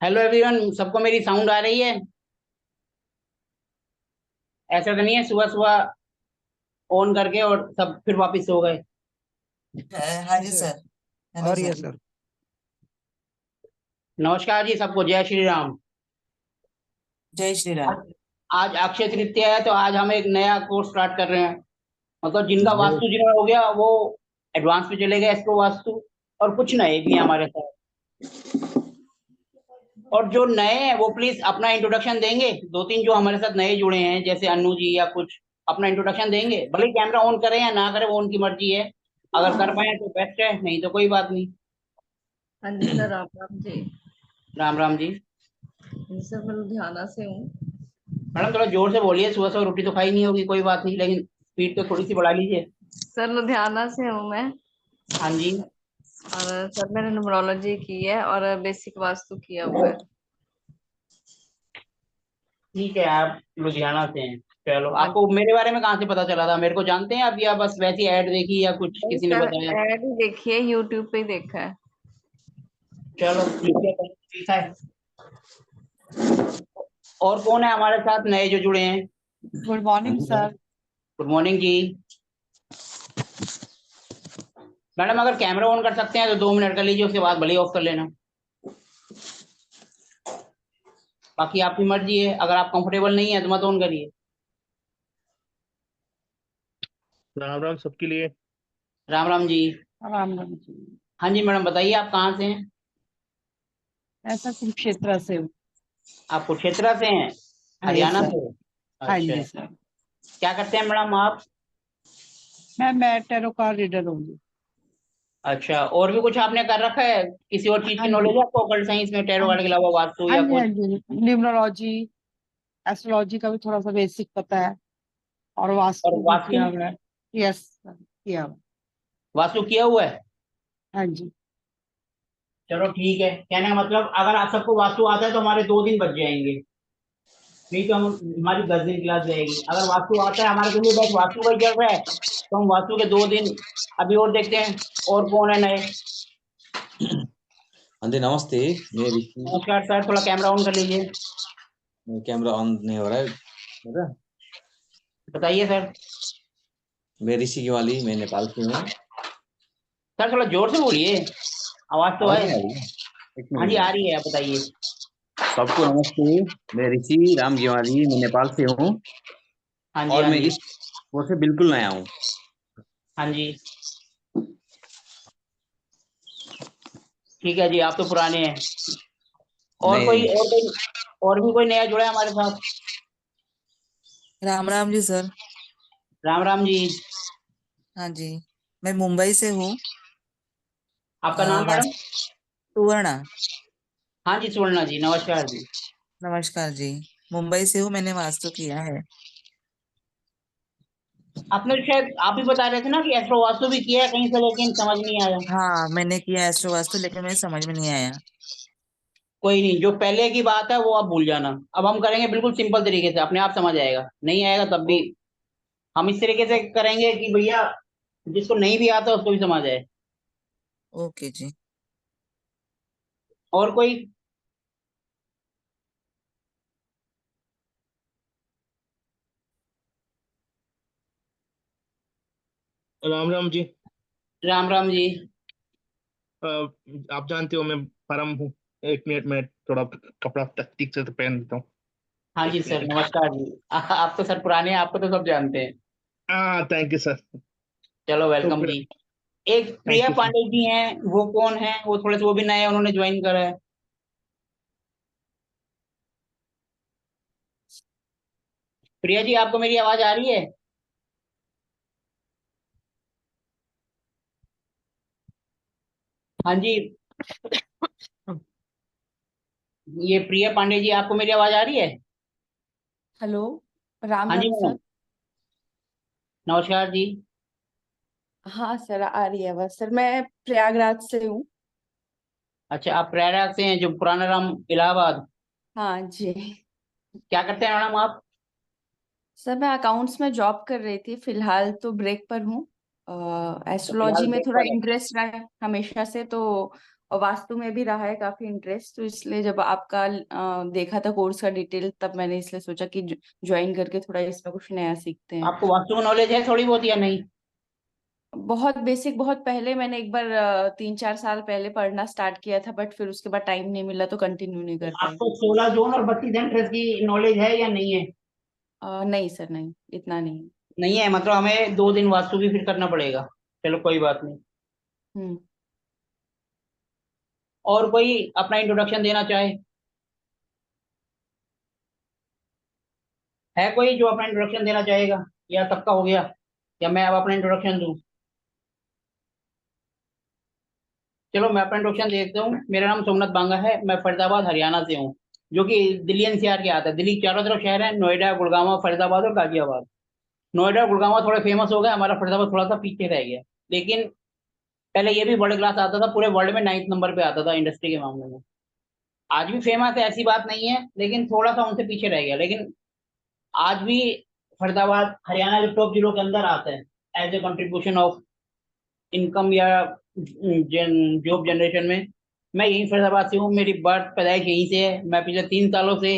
Hello everyone, सबको मेरी sound आ रही है? ऐसा तो नहीं है सुबह सुबह ऑन करके और सब फिर वापस सो गए? हाँ जी जी सर। सर। हेलो आ रही है सर। सर। नमस्कार जी सबको, जय श्री राम। जय श्री राम। आज आज अक्षय तृतीया है, तो आज हम एक नया कोर्स स्टार्ट कर रहे हैं। मतलब जिनका ये वास्तु जिनका हो गया वो एडवांस में चले गए एस्ट्रो वास्तु। और कुछ नए भी हैं हमारे साथ। और जो नए हैं वो प्लीज अपना इंट्रोडक्शन देंगे। दो तीन जो हमारे साथ नए जुड़े हैं जैसे अनु जी या कुछ, अपना इंट्रोडक्शन देंगे। भले कैमरा ऑन करें या ना करें वो उनकी मर्जी है। अगर कर पाए तो बेस्ट है, नहीं तो कोई बात नहीं। हाँ जी सर, राम राम जी। राम राम जी। जी सर, मैं लुधियाना से हूँ। मैडम थोड़ा जोर से बोलिए, सुबह सुबह रोटी तो खाई नहीं होगी, कोई बात नहीं, लेकिन स्पीड तो थोड़ी सी बढ़ा लीजिए। सर लुधियाना से हूँ मैं। हाँ जी। और सर मैंने न्यूमरोलॉजी की है और बेसिक वास्तु किया हुआ है। ठीक है, आप लुधियाना से हैं। चलो, हाँ आपको मेरे बारे में कहाँ से पता चला था? मेरे को जानते हैं आप या बस वैसी ऐड देखी या कुछ नहीं किसी ने सर, बताया? ऐड ही देखी है, यूट्यूब पे ही देखा है। चलो ठीक है, ठीक है। और कौन है हमारे साथ नए जो जुड़े हैं? Good morning sir. Good morning जी। मैडम अगर कैमरा ऑन कर सकते हैं तो 2 मिनट कर लीजिए, उसके बाद भले ही ऑफ कर लेना। बाकी आपकी मर्जी है, अगर आप कंफर्टेबल नहीं है तो मत ऑन करिए। राम राम सबके लिए। राम राम जी। राम राम जी। हाँ जी मैडम, बताइए आप कहाँ से हैं? ऐसा कुरुक्षेत्र से हूँ। आप कुरुक्षेत्र से हैं? हाँ जी हरियाणा सर। से? हाँ अच्छा। जी सर। क्या करते हैं मैडम आप? मैं टैरो कार्ड रीडर हूँ। अच्छा, और भी कुछ आपने कर रखा है? किसी और चीज की हाँ नॉलेज जी। है आपको ऑकल्ट साइंस में, टैरो हाँ कार्ड के जी। अलावा, वास्तु हाँ या जी। हाँ कुछ? जी, न्यूमरोलॉजी, एस्ट्रोलॉजी का भी थोड़ा सा बेसिक पता है। और और वास्तु भी वास्तु? किया हुआ है। यस सर, किया हुआ। वास्तु किया हुआ है? हाँ जी। चलो ठीक है, कहने का मतलब अगर आप सबको वास्तु आता है तो हमारे 2 दिन बच जाएंगे। नहीं तो हमारी 10 दिन क्लास जाएगी। अगर वास्तु आता है, हमारे तो बैच वास्तु का ही चल रहा है, तो हम वास्तु के 2 दिन अभी और देखते हैं। और कौन है नए? हाँ जी नमस्ते। मैं ऋषि। नमस्कार सर, थोड़ा कैमरा ऑन कर लीजिए। कैमरा ऑन नहीं हो रहा है मेरा। बताइए सर। मैं ऋषि की वाली, मैं नेपाल से हूँ। सर थोड़ा जोर से बोलिए, आवाज तो आवाज है। नहीं आ रही है? एक हाँ मिनट जी में। आ रही है, आप बताइए। सबको नमस्ते। मैं ऋषि राम गिवारी, मैं नेपाल से हूँ। हाँ जी और हाँ मैं जी। इस ओर से बिल्कुल नया हूँ। हाँ जी। ठीक है जी, आप तो पुराने हैं। और नहीं कोई नहीं। और कोई और भी कोई नया जुड़ा है हमारे साथ? राम राम जी सर। राम राम जी। हाँ जी। मैं मुंबई से हूँ। आपका नाम मैडम? सुवर्णा। हाँ जी, सुवर्णा जी, नमस्कार जी। नमस्कार जी। मुंबई से हूँ, मैंने वास्तु किया है। आपने शायद आप ही बता रहे थे ना कि एस्ट्रो वास्तु भी किया है कहीं से, लेकिन समझ नहीं आया। हाँ, मैंने किया एस्ट्रो वास्तु, लेकिन मेरे समझ में नहीं आया। कोई नहीं, जो पहले की बात है वो आप भूल जाना। अब हम करेंगे बिल्कुल सिंपल तरीके से, अपने आप समझ आएगा। नहीं आएगा तब भी ओ, हम इस तरीके से करेंगे कि भैया जिसको नहीं भी आता उसको भी समझ आए। ओके जी। और कोई? राम राम जी। राम राम जी। अ, आप जानते हो मैं परम हूँ। 1 मिनट में थोड़ा कपड़ा ठीक से तो पहन लेता हूँ। हाँ जी एक सर, मिनट। नमस्कार जी। आप तो सर पुराने हैं, आपको तो सब जानते हैं। हाँ, थैंक यू सर। चलो तो वेलकम जी। एक प्रिया thank you sir. Pandey ji हैं, वो कौन है? वो थोड़े से वो भी नए हैं, उन्होंने ज्वाइन करा है। प्रिया जी, आपको मेरी आवाज आ रही है? हाँ जी। ये प्रिया पांडे जी, आपको मेरी आवाज आ रही है? हेलो। राम हाँ जी राम मैडम। सर। नमस्कार जी। हाँ सर, आ रही है आवाज। सर मैं प्रयागराज से हूँ। अच्छा, आप प्रयागराज से हैं, जो पुराना नाम इलाहाबाद? हाँ जी। क्या करते हैं मैडम आप? सर मैं अकाउंट्स में जॉब कर रही थी, फिलहाल तो ब्रेक पर हूँ। तो फिलहाल एस्ट्रोलॉजी में ब्रेक थोड़ा पर है। इंटरेस्ट रहा है हमेशा से, तो और वास्तु में भी रहा है काफी इंटरेस्ट, तो इसलिए जब आपका देखा था कोर्स का डिटेल, तब मैंने इसलिए सोचा कि ज्वाइन करके थोड़ा इसमें कुछ नया सीखते हैं। आपको वास्तु नॉलेज है थोड़ी बहुत या नहीं? बहुत बेसिक, बहुत पहले मैंने एक बार 3-4 साल पहले पढ़ना स्टार्ट किया था, बट फिर उसके बाद टाइम नहीं मिला तो कंटिन्यू नहीं कर पाई। आपको 16 जोन और 32 एंट्रेंस की नॉलेज है या नहीं है? नहीं सर, नहीं, इतना नहीं। नहीं है, मतलब हमें 2 दिन वास्तु भी फिर करना पड़ेगा। चलो कोई बात नहीं। हम्म। और कोई अपना इंट्रोडक्शन देना चाहे? है कोई जो अपना इंट्रोडक्शन देना चाहेगा, या सबका हो गया, या मैं अब अपना इंट्रोडक्शन दूं? चलो मैं अपना इंट्रोडक्शन देता हूँ। मेरा नाम सोमनाथ बांगा है, मैं फरीदाबाद हरियाणा से हूँ, जो कि दिल्ली एनसीआर के आता है। दिल्ली चारों तरफ शहर है, नोएडा, गुड़गांव, फरीदाबाद और गाजियाबाद। नोएडा गुड़गांव थोड़े फेमस हो गए, हमारा फरीदाबाद थोड़ा सा पीछे रह गया। लेकिन पहले ये भी वर्ल्ड क्लास आता था, पूरे वर्ल्ड में 9th नंबर पे आता था इंडस्ट्री के मामले में। आज भी फेमस है, ऐसी बात नहीं है, लेकिन थोड़ा सा उनसे पीछे रह गया। लेकिन आज भी फरीदाबाद हरियाणा के टॉप 0 के अंदर आता है as a contribution of income या जॉब जनरेशन में। मैं यहीं फरीदाबाद से हूँ, मेरी बर्थ पैदाइश यहीं से है। मैं पिछले 3 सालों से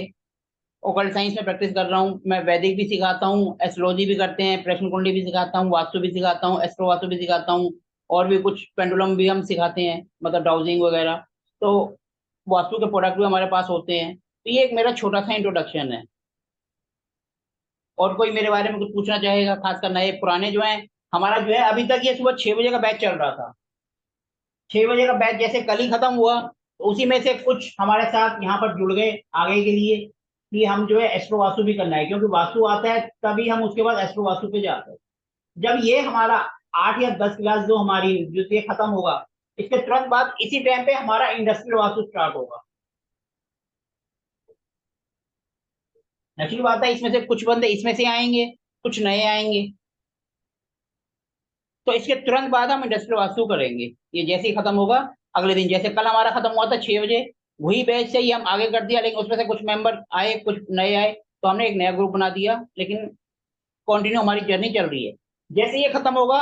ओकल्ट साइंस में प्रैक्टिस कर रहा हूँ। मैं वैदिक भी सिखाता हूँ, एस्ट्रोलॉजी भी करते हैं, प्रश्न कुंडली भी सिखाता हूँ, वास्तु भी सिखाता हूँ, एस्ट्रो वास्तु भी सिखाता हूँ, और भी कुछ पेंडुलम भी हम सिखाते हैं, मतलब डाउजिंग वगैरह। तो वास्तु के प्रोडक्ट भी हमारे पास होते हैं। तो ये एक मेरा छोटा सा इंट्रोडक्शन है। और कोई मेरे बारे में कुछ पूछना चाहेगा, खासकर नए पुराने जो हैं? हमारा जो है अभी तक ये सुबह 6 बजे का बैच चल रहा था। 6 बजे का बैच जैसे कल ही खत्म हुआ, तो उसी में से कुछ हमारे साथ यहाँ पर जुड़ गए आगे के लिए, कि हम जो है एस्ट्रो वास्तु भी करना है, क्योंकि वास्तु आता है तभी हम उसके बाद एस्ट्रो वास्तु पे जाते हैं। जब ये हमारा 8 या 10 क्लास जो हमारी जो ये खत्म होगा, इसके तुरंत बाद इसी टाइम पे हमारा इंडस्ट्रियल वास्तु स्टार्ट होगा। नेचुरल बात है, इसमें से कुछ बंदे इसमें से आएंगे, कुछ नए आएंगे। तो इसके तुरंत बाद हम इंडस्ट्रियल वास्तु करेंगे। ये जैसे ही खत्म होगा, अगले दिन, जैसे कल हमारा खत्म हुआ था 6 बजे, वही बैच से ही हम आगे कर दिया। लेकिन उसमें से कुछ मेंबर आए, कुछ नए आए, तो हमने एक नया ग्रुप बना दिया। लेकिन कंटिन्यू हमारी जर्नी चल रही है। जैसे ये खत्म होगा,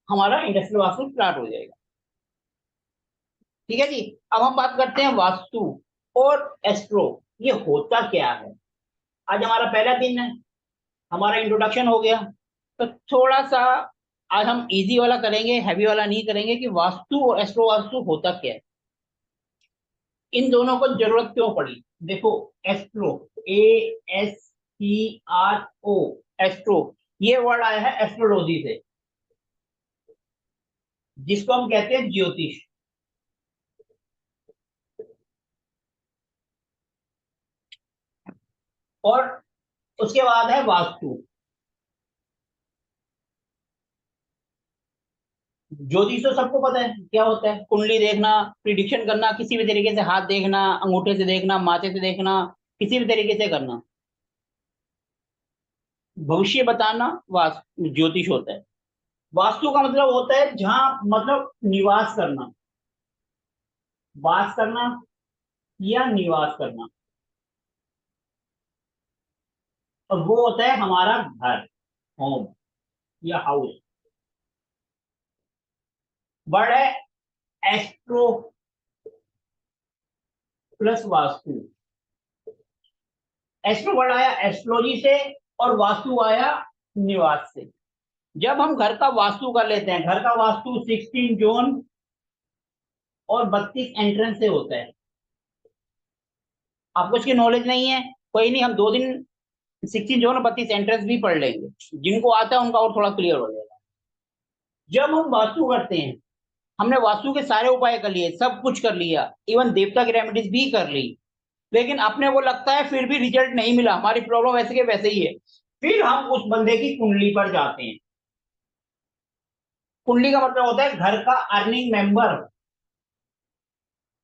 हमारा इंडस्ट्रियल वास्तु स्टार्ट हो जाएगा। ठीक है जी। अब हम बात करते हैं वास्तु और एस्ट्रो, ये होता क्या है। आज हमारा पहला दिन है, हमारा इंट्रोडक्शन हो गया। तो थोड़ा सा आज हम इजी वाला करेंगे, हैवी वाला नहीं करेंगे, कि वास्तु और एस्ट्रो वास्तु होता क्या है, इन दोनों को जरूरत क्यों पड़ी। देखो, एस्ट्रो, ASTRO, एस्ट्रो, ये वर्ड आया है एस्ट्रोलॉजी से, जिसको हम कहते हैं ज्योतिष। और उसके बाद है वास्तु। ज्योतिष तो सबको पता है क्या होता है, कुंडली देखना, प्रिडिक्शन करना, किसी भी तरीके से हाथ देखना, अंगूठे से देखना, माथे से देखना, किसी भी तरीके से करना, भविष्य बताना, वास्तु ज्योतिष होता है। वास्तु का मतलब होता है जहां, मतलब निवास करना, वास करना या निवास करना। और वो होता है हमारा घर, होम या हाउस। वर्ड है astro plus vastu. Astro word आया एस्ट्रोलॉजी से, और वास्तु आया निवास से। जब हम घर का वास्तु कर लेते हैं, घर का वास्तु 16 जोन और 32 एंट्रेंस से होता है। आपको इसकी नॉलेज नहीं है, कोई नहीं, हम 2 दिन 16 जोन और 32 एंट्रेंस भी पढ़ लेंगे। जिनको आता है उनका और थोड़ा क्लियर हो जाएगा। जब हम वास्तु करते हैं, हमने वास्तु के सारे उपाय कर लिए, सब कुछ कर लिया, इवन देवता की रेमेडीज भी कर ली, लेकिन अपने को लगता है फिर भी रिजल्ट नहीं मिला, हमारी प्रॉब्लम वैसे के वैसे ही है। फिर हम उस बंदे की कुंडली पर जाते हैं। कुंडली का मतलब होता है घर का अर्निंग मेंबर।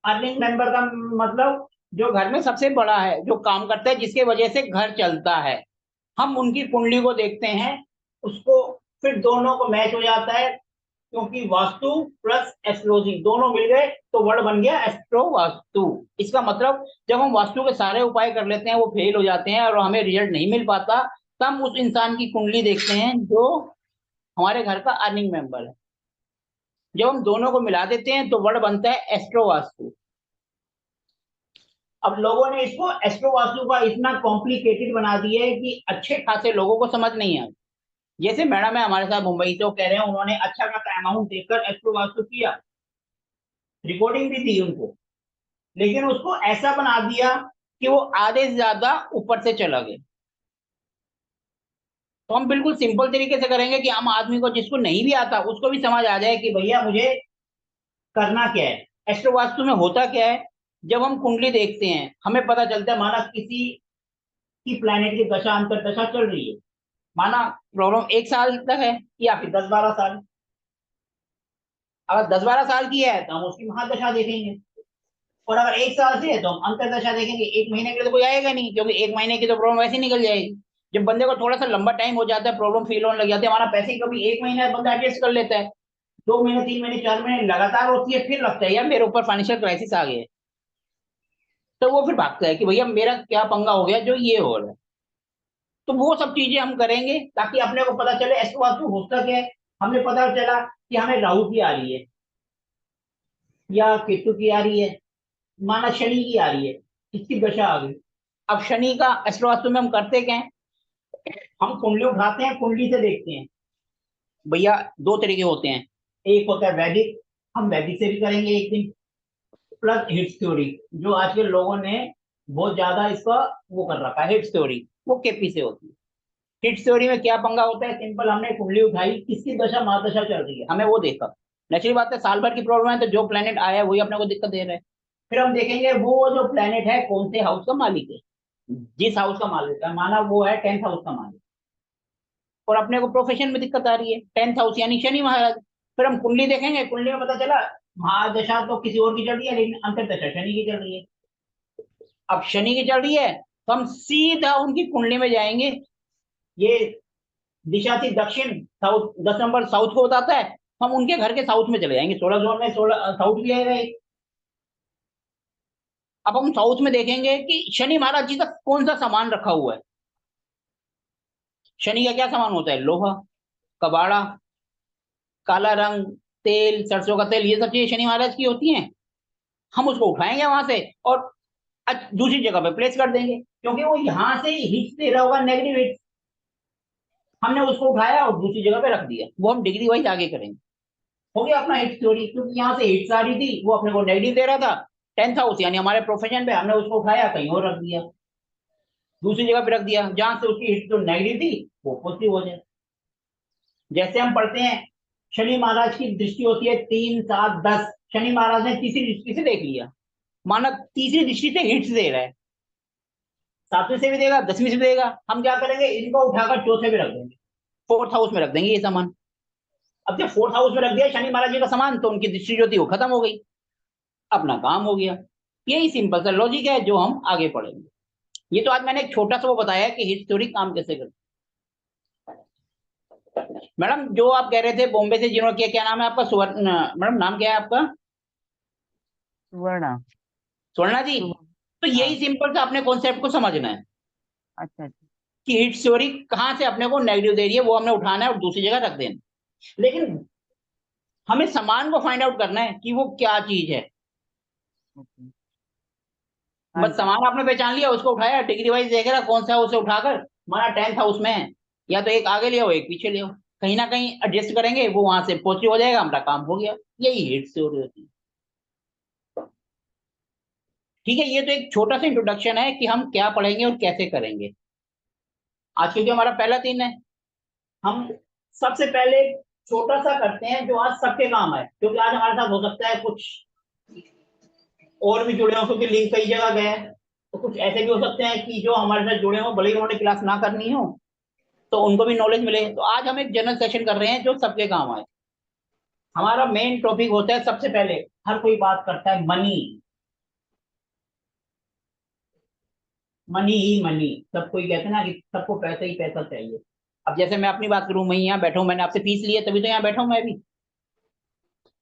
अर्निंग मेंबर का मतलब जो घर में सबसे बड़ा है, जो काम करता है, जिसके वजह से घर चलता है। हम उनकी कुंडली को देखते हैं, उसको फिर दोनों को मैच हो जाता है, क्योंकि वास्तु प्लस एस्ट्रोलॉजी दोनों मिल गए तो वर्ड बन गया एस्ट्रो वास्तु। इसका मतलब जब हम वास्तु के सारे उपाय कर लेते हैं, वो फेल हो जाते हैं और हमें रिजल्ट नहीं मिल पाता, तब हम उस इंसान की कुंडली देखते हैं जो हमारे घर का अर्निंग मेंबर है। जब हम दोनों को मिला देते हैं तो वर्ड बनता है एस्ट्रो वास्तु। अब लोगों ने इसको एस्ट्रो वास्तु का इतना कॉम्प्लिकेटेड बना दिया है कि अच्छे खासे लोगों को समझ नहीं आ। जैसे मैडम है हमारे साथ मुंबई से, वो कह रहे हैं उन्होंने अच्छा खासा अमाउंट देकर एस्ट्रो वास्तु किया, रिकॉर्डिंग भी दी उनको, लेकिन उसको ऐसा बना दिया कि वो आधे से ज्यादा ऊपर से चला गया। तो हम बिल्कुल सिंपल तरीके से करेंगे कि हम आदमी को, जिसको नहीं भी आता, उसको भी समझ आ जाए कि भैया मुझे करना क्या है। एस्ट्रो वास्तु में होता क्या है, जब हम कुंडली देखते हैं हमें पता चलता है माना किसी की प्लैनेट की दशा अंतर दशा चल रही है, माना प्रॉब्लम 1 साल तक है या फिर 10-12 साल। अगर 10-12 साल की है तो हम उसकी महादशा देखेंगे, और अगर 1 साल से है तो हम अंतरदशा देखेंगे। 1 महीने के लिए तो कोई आएगा नहीं, क्योंकि 1 महीने की तो प्रॉब्लम वैसे ही निकल जाएगी। जब बंदे को थोड़ा सा लंबा टाइम हो जाता है, प्रॉब्लम फील होने लग जाती है, हमारा पैसे ही कभी 1 महीने बंदा एडजस्ट कर लेता है, 2 महीने 3 महीने 4 महीने लगातार होती है, फिर लगता है यार मेरे ऊपर फाइनेंशियल क्राइसिस आ गया है। तो वो फिर भागता है कि भैया मेरा क्या पंगा हो गया जो ये हो रहा है। तो वो सब चीजें हम करेंगे ताकि अपने को पता चले ऐसा वास्तु होता क्या है। हमें पता चला कि हमें राहु की आ रही है या केतु की आ रही है, माना शनि की आ रही है, इसकी दशा आ गई। अब शनि का एस्ट्रो वास्तु में हम करते क्या है, हम कुंडली उठाते हैं, कुंडली से देखते हैं। भैया 2 तरीके होते हैं, एक होता है वैदिक, हम वैदिक से भी करेंगे एक दिन, प्लस हिट्स थ्योरी, जो आज के लोगों ने बहुत ज्यादा इसका वो कर रखा है, हिट्स थ्योरी, वो केपी से होती है। हिट्स थ्योरी में क्या पंगा होता है, सिंपल, हमने कुंडली उठाई, किसकी दशा महादशा चल रही है, हमें वो देखा। नेचुरल बात है, साल भर की प्रॉब्लम है तो जो प्लेनेट आया है वही अपने को दिक्कत दे रहा है। फिर हम देखेंगे वो जो प्लेनेट है कौन से हाउस का मालिक है, जिस हाउस का मालिक है, माना वो है 10th हाउस का मालिक, और अपने को प्रोफेशन में दिक्कत आ रही है, 10th हाउस यानी शनि महाराज। फिर हम कुंडली देखेंगे, कुंडली में पता चला महादशा तो किसी और की चल रही है, लेकिन अंतरदशा शनि की चल रही है। अब शनि की चल रही है तो हम सीधा उनकी कुंडली में जाएंगे, ये दिशा थी दक्षिण, साउथ 10 नंबर साउथ को बताता है, हम उनके घर के साउथ में चले जाएंगे, 16 जोन में 16 साउथ भी आएगा एक। अब हम साउथ में देखेंगे कि शनि महाराज जी का कौन सा सामान रखा हुआ है। शनि का क्या सामान होता है, लोहा, कबाड़ा, काला रंग, तेल, सरसों का तेल, ये सब चीजें शनि महाराज की होती हैं। हम उसको उठाएंगे वहां से और दूसरी जगह पे प्लेस कर देंगे, क्योंकि वो यहां से हिट दे रहा होगा, नेगेटिव हिट, हमने उसको उठाया और दूसरी जगह पे रख दिया, वो हम डिग्री वाइज आगे करेंगे। हो गया अपना हिट थ्योरी, क्योंकि यहाँ से हिट्स आ रही थी, वो अपने को नेगेटिव दे रहा था, 10th हाउस यानी हमारे प्रोफेशन पे, हमने उसको उठाया कहीं और रख दिया, दूसरी जगह पे रख दिया, जहां से उसकी हिट जो नेगेटिव थी वो पॉजिटिव हो जाए। जैसे हम पढ़ते हैं शनि महाराज की दृष्टि होती है 3, 7, 10, शनि महाराज ने तीसरी दृष्टि से देख लिया, माना तीसरी दृष्टि से हिट्स दे रहा है, 7वीं से भी देगा, 10वीं से भी देगा, हम क्या करेंगे इनको उठाकर चौथे में रख देंगे, 4th हाउस में रख देंगे ये सामान। अब जब 4th हाउस में रख दिया शनि महाराज जी का सामान, तो उनकी दृष्टि जो थी वो खत्म हो गई, अपना काम हो गया। यही सिंपल सा लॉजिक है जो हम आगे पढ़ेंगे। ये तो आज मैंने एक छोटा सा वो बताया कि हिट थ्योरी काम कैसे करती। मैडम जो आप कह रहे थे बॉम्बे से जिन्होंने किया, क्या नाम है आपका, सुवर्ण मैडम, नाम क्या है आपका? सुवर्णा। स्वर्णा जी। तो हाँ। यही सिंपल सा अपने कॉन्सेप्ट को समझना है अच्छा अच्छा। कि हिट थ्योरी कहाँ से अपने को नेगेटिव दे रही है, वो हमने उठाना है और दूसरी जगह रख देना। लेकिन हमें सामान को फाइंड आउट करना है कि वो क्या चीज है। ओके। हाँ बस जी। सामान आपने पहचान लिया, उसको उठाया, डिग्री वाइज देख रहा कौन सा है, उसे उठाकर, माना 10th हाउस में है, या तो एक आगे ले आओ एक पीछे ले आओ, कहीं ना कहीं एडजस्ट करेंगे, वो वहां से पॉजिटिव हो जाएगा, हमारा काम हो गया। यही हिट थ्योरी होती है। ठीक है, ये तो एक छोटा सा इंट्रोडक्शन है कि हम क्या पढ़ेंगे और कैसे करेंगे। आज क्योंकि हमारा पहला दिन है, हम सबसे पहले छोटा सा करते हैं जो आज सबके काम है, क्योंकि आज हमारे साथ हो सकता है कुछ और भी जुड़े हो, क्योंकि लिंक कई जगह गए हैं, तो कुछ ऐसे भी हो सकते हैं कि जो हमारे साथ जुड़े हो, भले ही उन्होंने क्लास ना करनी हो, तो उनको भी नॉलेज मिले। तो आज हम एक जनरल सेशन कर रहे हैं जो सबके काम आए। हमारा मेन टॉपिक होता है, सबसे पहले हर कोई बात करता है मनी, मनी ही मनी, सब कोई कहते हैं ना कि सबको पैसा ही पैसा चाहिए। अब जैसे मैं अपनी बात करूं, मैं यहाँ बैठा हूं, मैंने आपसे फीस ली है तभी तो यहाँ बैठा हूं, मैं भी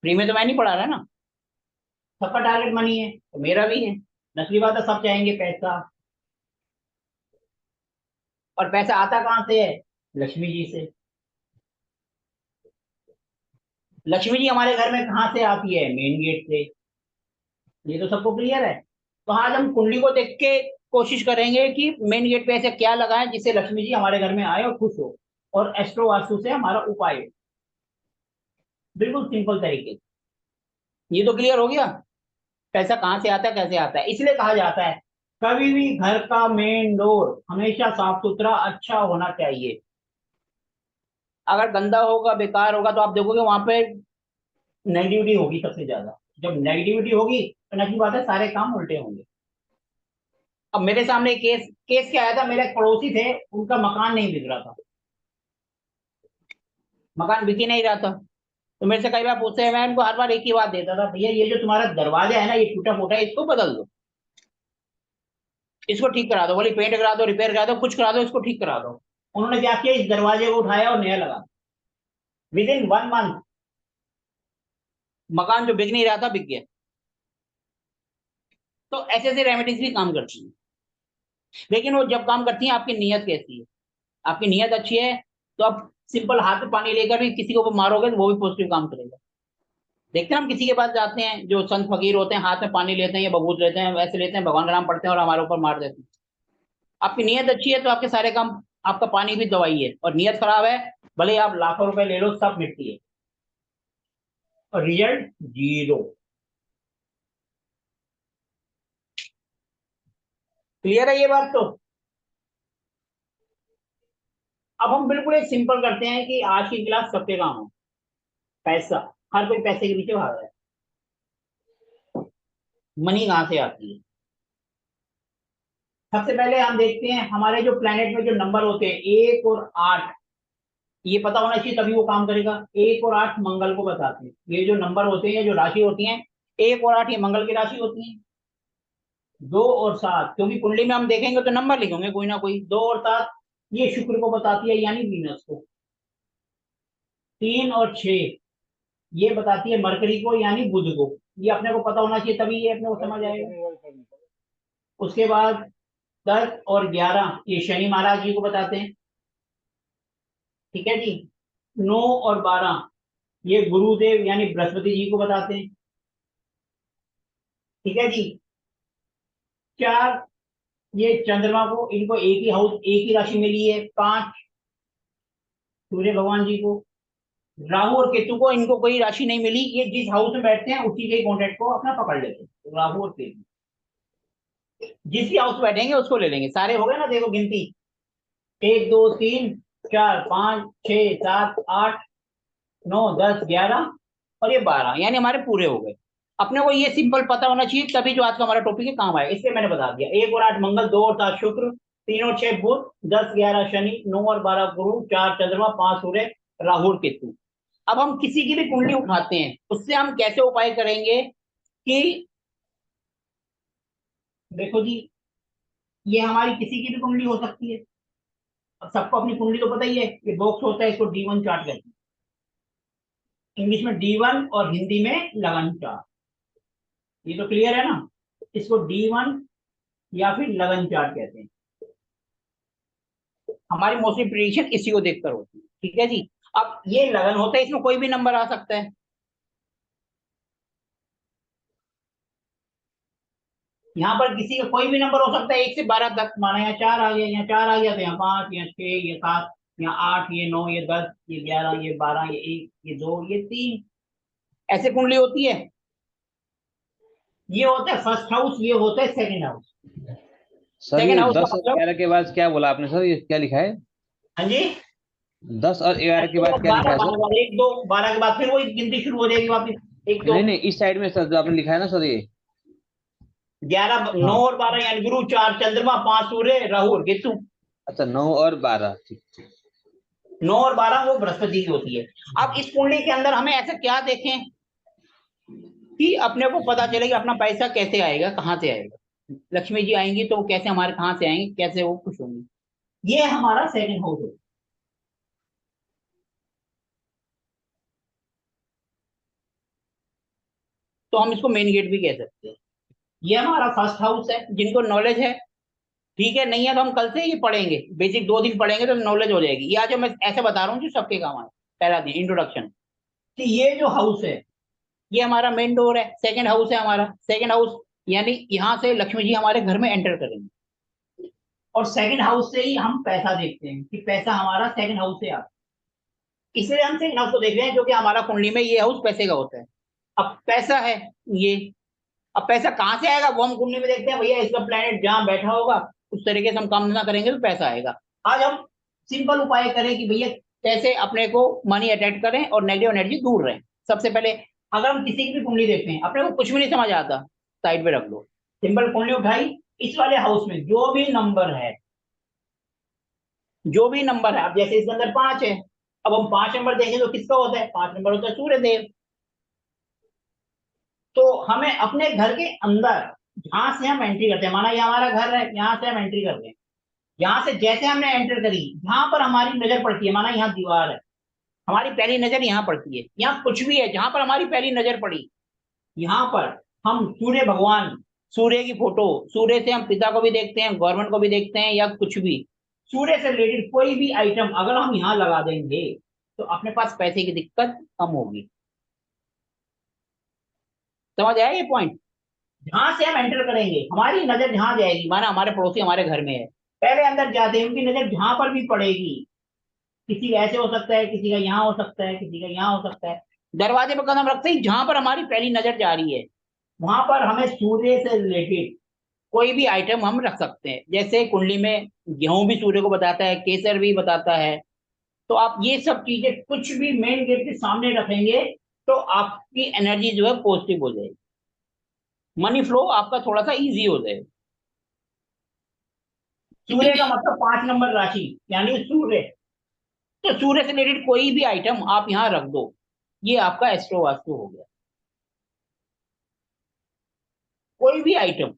फ्री में तो मैं नहीं पढ़ा रहा ना, सबका टारगेट मनी है, तो मेरा भी है। नकली बात है, सब चाहेंगे पैसा, और पैसा आता कहाँ से है, लक्ष्मी जी से। लक्ष्मी जी हमारे घर में कहाँ से आती है? मेन गेट से। ये तो सबको क्लियर है। तो आज हम कुंडली को देख के कोशिश करेंगे कि मेन गेट पे ऐसे क्या लगा है जिससे लक्ष्मी जी हमारे घर में आए और खुश हो, और एस्ट्रो वास्तु से हमारा उपाय हो, बिल्कुल सिंपल तरीके से। ये तो क्लियर हो गया पैसा कहाँ से आता है, कैसे आता है। इसलिए कहा जाता है कभी भी घर का मेन डोर हमेशा साफ सुथरा अच्छा होना चाहिए। अगर गंदा होगा, बेकार होगा, तो आप देखोगे वहां पे नेगेटिविटी होगी सबसे ज्यादा। जब नेगेटिविटी होगी तो नकी बात है सारे काम उल्टे होंगे। अब मेरे सामने केस केस क्या आया था, मेरे एक पड़ोसी थे, उनका मकान नहीं बिक रहा था, मकान बिक ही नहीं रहा था। तो मेरे से कई बार पूछते हैं, मैं उनको हर बार एक ही बात देता था, भैया ये जो तुम्हारा दरवाजा है ना, ये टूटा फूटा है, इसको बदल दो, इसको ठीक करा दो, बोले पेंट करा दो, रिपेयर करा दो, कुछ करा दो, इसको ठीक करा दो। उन्होंने क्या किया, इस दरवाजे को उठाया और नया लगा। विद इन 1 मंथ मकान जो बिक नहीं रहा था बिक गया। तो ऐसे ऐसे रेमेडीज भी काम करती हैं, लेकिन वो जब काम करती हैं आपकी नीयत कैसी है। आपकी नीयत अच्छी है तो आप सिंपल हाथ में पानी लेकर भी किसी को मारोगे तो वो भी पॉजिटिव काम करेगा। देखते हैं हम किसी के पास जाते हैं जो संत फकीर होते हैं, हाथ में पानी लेते हैं या बबूत लेते हैं, वैसे लेते हैं, भगवान का नाम पढ़ते हैं और हमारे ऊपर मार देते हैं। आपकी नीयत अच्छी है तो आपके सारे काम, आपका पानी भी दवाई है, और नीयत खराब है भले आप लाखों रुपए ले लो सब मिट्टी है और रिजल्ट जीरो। क्लियर है ये बात? तो अब हम बिल्कुल एक सिंपल करते हैं कि आज की क्लास सबके काम हो। पैसा, हर कोई पैसे के पीछे भाग रहा है। मनी कहां से आती है? सबसे पहले हम देखते हैं हमारे जो प्लेनेट में जो नंबर होते हैं 1 और 8, ये पता होना चाहिए तभी वो काम करेगा। 1 और 8 मंगल को बताते हैं। ये जो नंबर होते हैं, जो राशि होती है 1 और 8, ये मंगल की राशि होती है। 2 और 7, क्योंकि कुंडली में हम देखेंगे तो नंबर लिखेंगे कोई ना कोई। 2 और 7 ये शुक्र को बताती है, यानी वीनस को। 3 और 6 ये बताती है मरकरी को, यानी बुध को। ये अपने को पता होना चाहिए तभी ये अपने को समझ आएगा। उसके बाद 10 और 11 ये शनि महाराज जी को बताते हैं। ठीक है जी। 9 और 12 ये गुरुदेव यानी बृहस्पति जी को बताते हैं। ठीक है जी। 4 ये चंद्रमा को, इनको एक ही हाउस, एक ही राशि मिली है। 5 सूर्य भगवान जी को। राहु और केतु को, इनको कोई राशि नहीं मिली, ये जिस हाउस में बैठते हैं उसी के कॉन्ट्रैक्ट को अपना पकड़ लेते हैं। राहु और केतु जिस भी हाउस बैठेंगे उसको ले लेंगे। सारे हो गए ना, देखो गिनती 1 2 3 4 5 6 7 8 9 10 11 और ये 12, यानी हमारे पूरे हो गए। अपने को ये सिंपल पता होना चाहिए तभी जो आज का हमारा टॉपिक है काम आए, इसलिए मैंने बता दिया। 1 और 8 मंगल, 2 और 7 शुक्र, 3 और 6 बुध, 10 11 शनि, 9 और 12 गुरु, 4 चंद्रमा, 5 सूर्य, राहु और केतु। अब हम किसी की भी कुंडली उठाते हैं, उससे हम कैसे उपाय करेंगे कि देखो जी, ये हमारी किसी की भी कुंडली हो सकती है। अब सबको अपनी कुंडली तो पता ही है, ये बॉक्स होता है, इसको D1 चार्ट कहते हैं। इंग्लिश में D1 और हिंदी में लगन चार्ट। ये तो क्लियर है ना? इसको D1 या फिर लगन चार्ट कहते हैं। हमारी मोस्टली प्रिडिक्शन इसी को देखकर होती है। ठीक है जी। अब ये लगन होता है, इसमें कोई भी नंबर आ सकता है। यहाँ पर किसी का कोई भी नंबर हो सकता है, 1 से 12 तक। माना यहाँ 4 आ गया, यहाँ 4 आ गया, तो यहाँ 5, यहाँ 6, ये 7, यहाँ 8, ये 9, ये 10, ये 11, ये 12, ये 1, ये 2, ये 3, ऐसे कुंडली होती है। ये होता है फर्स्ट हाउस, ये होता है सेकंड हाउस। सर सेकंड ये हाउस का 10 और मतलब, 11 के बाद क्या बोला आपने सर, ये क्या लिखा है? हाँ जी, 10 और 11 के बाद क्या लिखा है सर? 1 2 12 के बाद फिर वही गिनती शुरू हो जाएगी वापस। 1 2 नहीं नहीं, इस साइड में सर जो आपने लिखा है ना सर, ये 11 9 हाँ। और 12 यानी गुरु, 4 चंद्रमा, 5 सूर्य, राहु और केतु। अच्छा 9 और 12, ठीक ठीक। 9 और 12 वो बृहस्पति की होती है। अब इस कुंडली के अंदर हमें ऐसा क्या देखें कि अपने को पता चले कि अपना पैसा कैसे आएगा, कहाँ से आएगा। लक्ष्मी जी आएंगी तो वो कैसे हमारे कहाँ से आएंगे, कैसे वो खुश होंगे। ये हमारा सेकंड हाउस है। तो हम इसको मेन गेट भी कह सकते हैं। ये हमारा फर्स्ट हाउस है। जिनको नॉलेज है ठीक है, नहीं है तो हम कल से ये पढ़ेंगे, बेसिक 2 दिन पढ़ेंगे तो नॉलेज हो जाएगी। ये आज मैं ऐसे बता रहा हूँ जो सबके काम आए। पहला दिन इंट्रोडक्शन। कि ये जो हाउस है ये हमारा मेन डोर है, सेकंड हाउस है हमारा, सेकंड हाउस यानी यहाँ से लक्ष्मी जी हमारे घर में एंटर करेंगे और सेकंड हाउस से ही हम पैसा देखते हैं कि पैसा हमारा सेकंड हाउस से आता है, इसलिए हम सेकंड हाउस को देख रहे हैं क्योंकि हमारा कुंडली में ये हाउस पैसे का होता है। अब पैसा है ये, अब पैसा कहाँ से आएगा वो हम कुंडली में देखते हैं, भैया इसका प्लेनेट जहां बैठा होगा उस तरीके से हम काम धंधा करेंगे तो पैसा आएगा। आज हम सिंपल उपाय करें कि भैया कैसे अपने को मनी अट्रैक्ट करें और नेगेटिव एनर्जी दूर रहे। सबसे पहले अगर हम किसी की भी कुंडली देखते हैं अपने को कुछ भी नहीं समझ आता, साइड पे रख लो, सिंपल कुंडली उठाई, इस वाले हाउस में जो भी नंबर है, जो भी नंबर है, अब जैसे इसके अंदर 5 है, अब हम 5 नंबर देखें तो किसका होता है, 5 नंबर होता है सूर्य देव। तो हमें अपने घर के अंदर जहां से हम एंट्री करते हैं, माना ये हमारा घर है, यहाँ से हम एंट्री कर रहे हैं, यहाँ से जैसे हमने एंटर करी जहां पर हमारी नजर पड़ती है, माना यहाँ दीवार है, हमारी पहली नजर यहाँ पड़ती है, यहाँ कुछ भी है जहां पर हमारी पहली नजर पड़ी, यहाँ पर हम सूर्य भगवान, सूर्य की फोटो, सूर्य से हम पिता को भी देखते हैं, गवर्नमेंट को भी देखते हैं, या कुछ भी सूर्य से रिलेटेड कोई भी आइटम अगर हम यहाँ लगा देंगे तो अपने पास पैसे की दिक्कत कम होगी। समझ आया ये पॉइंट? जहां से हम एंटर करेंगे हमारी नजर जहां जाएगी, माना हमारे पड़ोसी हमारे घर में है, पहले अंदर जाते हैं उनकी नजर जहां पर भी पड़ेगी, किसी का ऐसे हो सकता है, किसी का यहाँ हो सकता है, किसी का यहाँ हो सकता है, दरवाजे पर कदम रखते ही जहां पर हमारी पहली नजर जा रही है वहां पर हमें सूर्य से रिलेटेड कोई भी आइटम हम रख सकते हैं। जैसे कुंडली में गेहूं भी सूर्य को बताता है, केसर भी बताता है, तो आप ये सब चीजें कुछ भी मेन गेट के सामने रखेंगे तो आपकी एनर्जी जो है पॉजिटिव हो जाएगी, मनी फ्लो आपका थोड़ा सा इजी हो जाएगा। सूर्य का मतलब 5 नंबर राशि यानी सूर्य, तो सूर्य से रिलेटेड कोई भी आइटम आप यहां रख दो, ये आपका एस्ट्रो वास्तु हो गया। कोई भी आइटम,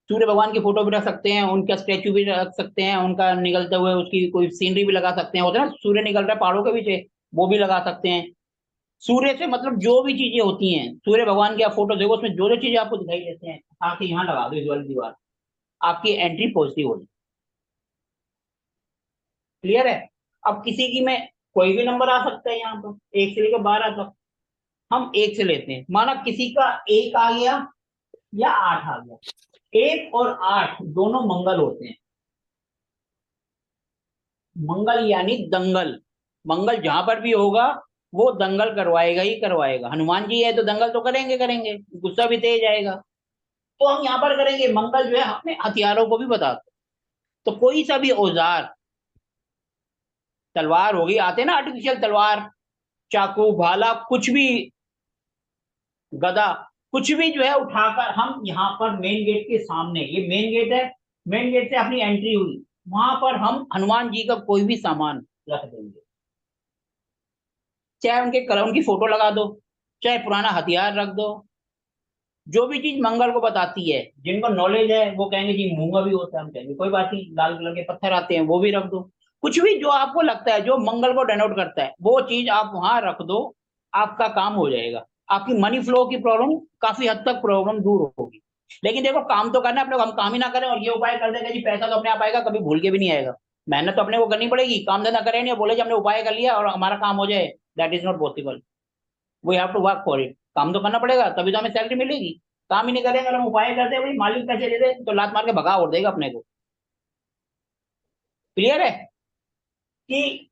सूर्य भगवान की फोटो भी रख सकते हैं, उनका स्टेच्यू भी रख सकते हैं, उनका निकलते हुए उसकी कोई सीनरी भी लगा सकते हैं, होता है ना सूर्य निकल रहा है पहाड़ों के पीछे, वो भी लगा सकते हैं। सूर्य से मतलब जो भी चीजें होती हैं, सूर्य भगवान की आप फोटो देखो उसमें जो जो चीजें आपको दिखाई देते हैं आके यहाँ लगा दो, इस वाली दीवार, आपकी एंट्री पॉजिटिव होगी। क्लियर है? अब किसी की में कोई भी नंबर आ सकता है, यहाँ पर 1 से लेकर 12 तक, हम 1 से लेते हैं, माना किसी का 1 आ गया या 8 आ गया, 1 और 8 दोनों मंगल होते हैं। मंगल यानी दंगल, मंगल जहां पर भी होगा वो दंगल करवाएगा ही करवाएगा। हनुमान जी है तो दंगल तो करेंगे करेंगे, गुस्सा भी तेज आएगा, तो हम यहाँ पर करेंगे। मंगल जो है अपने हथियारों को भी बताते, तो कोई सा भी औजार, तलवार होगी, आते ना आर्टिफिशियल तलवार, चाकू, भाला, कुछ भी, गदा, कुछ भी जो है उठाकर हम यहाँ पर मेन गेट के सामने, ये मेन गेट है, मेन गेट से अपनी एंट्री हुई, वहां पर हम हनुमान जी का कोई भी सामान रख देंगे, चाहे उनके कलम की फोटो लगा दो, चाहे पुराना हथियार रख दो, जो भी चीज मंगल को बताती है, जिनको नॉलेज है वो कहेंगे जी मूंगा भी होता है, हम कहेंगे कोई बात नहीं, लाल कलर के पत्थर आते हैं वो भी रख दो, कुछ भी जो आपको लगता है जो मंगल को डेनोट करता है वो चीज आप वहां रख दो, आपका काम हो जाएगा, आपकी मनी फ्लो की प्रॉब्लम काफी हद तक प्रॉब्लम दूर होगी। लेकिन देखो काम तो करना है अपने को, हम काम ही ना करें और ये उपाय कर देंगे जी पैसा तो अपने आप आएगा, कभी भूल के भी नहीं आएगा, मेहनत तो अपने को करनी पड़ेगी, काम धंधा करें नहीं बोले जी हमने उपाय कर लिया और हमारा काम हो जाए, that is not possible, we have to work for it, काम तो करना पड़ेगा तभी तो हमें सैलरी मिलेगी। काम ही नहीं करेंगे, अगर हम उपाय करते हैं भाई मालिक पैसे दे दे तो लात मार के भगा और देगा अपने को। क्लियर है कि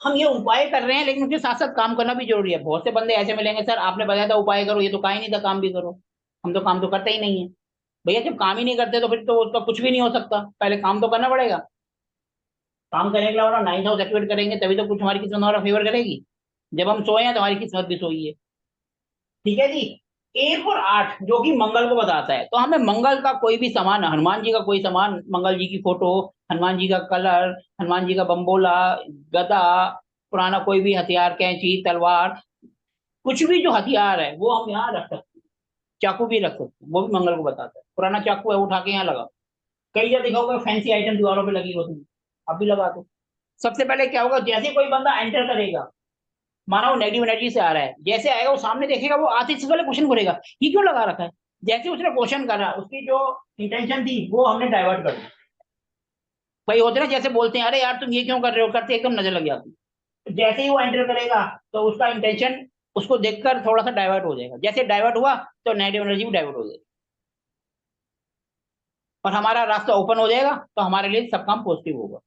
हम ये उपाय कर रहे हैं लेकिन उसके साथ साथ काम करना भी जरूरी है। बहुत से बंदे ऐसे मिलेंगे सर आपने बताया था उपाय करो, ये तो कहा ही नहीं था काम भी करो, हम तो काम तो करते ही नहीं है। भैया जब काम ही नहीं करते तो फिर तो उसका कुछ भी नहीं हो सकता, पहले काम तो करना पड़ेगा, काम करने के लिए और 9th हाउस एक्टिवेट करेंगे तभी तो कुछ हमारी किस्मत हमारा फेवर करेगी, जब हम सोए हैं तो हमारी किस्मत भी सोई है। ठीक है जी, 1 और 8 जो कि मंगल को बताता है, तो हमें मंगल का कोई भी सामान, हनुमान जी का कोई सामान, मंगल जी की फोटो, हनुमान जी का कलर, हनुमान जी का बम्बोला, गदा, पुराना कोई भी हथियार, कैंची, तलवार, कुछ भी जो हथियार है वो हम यहाँ रख सकते हैं, चाकू भी रख सकते हैं, वो भी मंगल को बताता है। पुराना चाकू है उठा के यहाँ लगा, कई जगह देखा होगा फैंसी आइटम दीवारों पे लगी होती है, अब भी लगा दो। सबसे पहले क्या होगा, जैसे कोई बंदा एंटर करेगा, माना वो नेगेटिव एनर्जी से आ रहा है, जैसे आएगा वो सामने देखेगा, वो आते से पहले क्वेश्चन करेगा ये क्यों लगा रखा है, जैसे उसने क्वेश्चन करा उसकी जो इंटेंशन थी वो हमने डाइवर्ट कर दी। भाई होते ना जैसे बोलते हैं अरे यार तुम ये क्यों कर रहे हो, करते एकदम नजर लग जाती, जैसे ही वो एंटर करेगा तो उसका इंटेंशन उसको देखकर थोड़ा सा डाइवर्ट हो जाएगा, जैसे डाइवर्ट हुआ तो नेगेटिव एनर्जी भी डाइवर्ट हो जाएगी और हमारा रास्ता ओपन हो जाएगा, तो हमारे लिए सब काम पॉजिटिव होगा।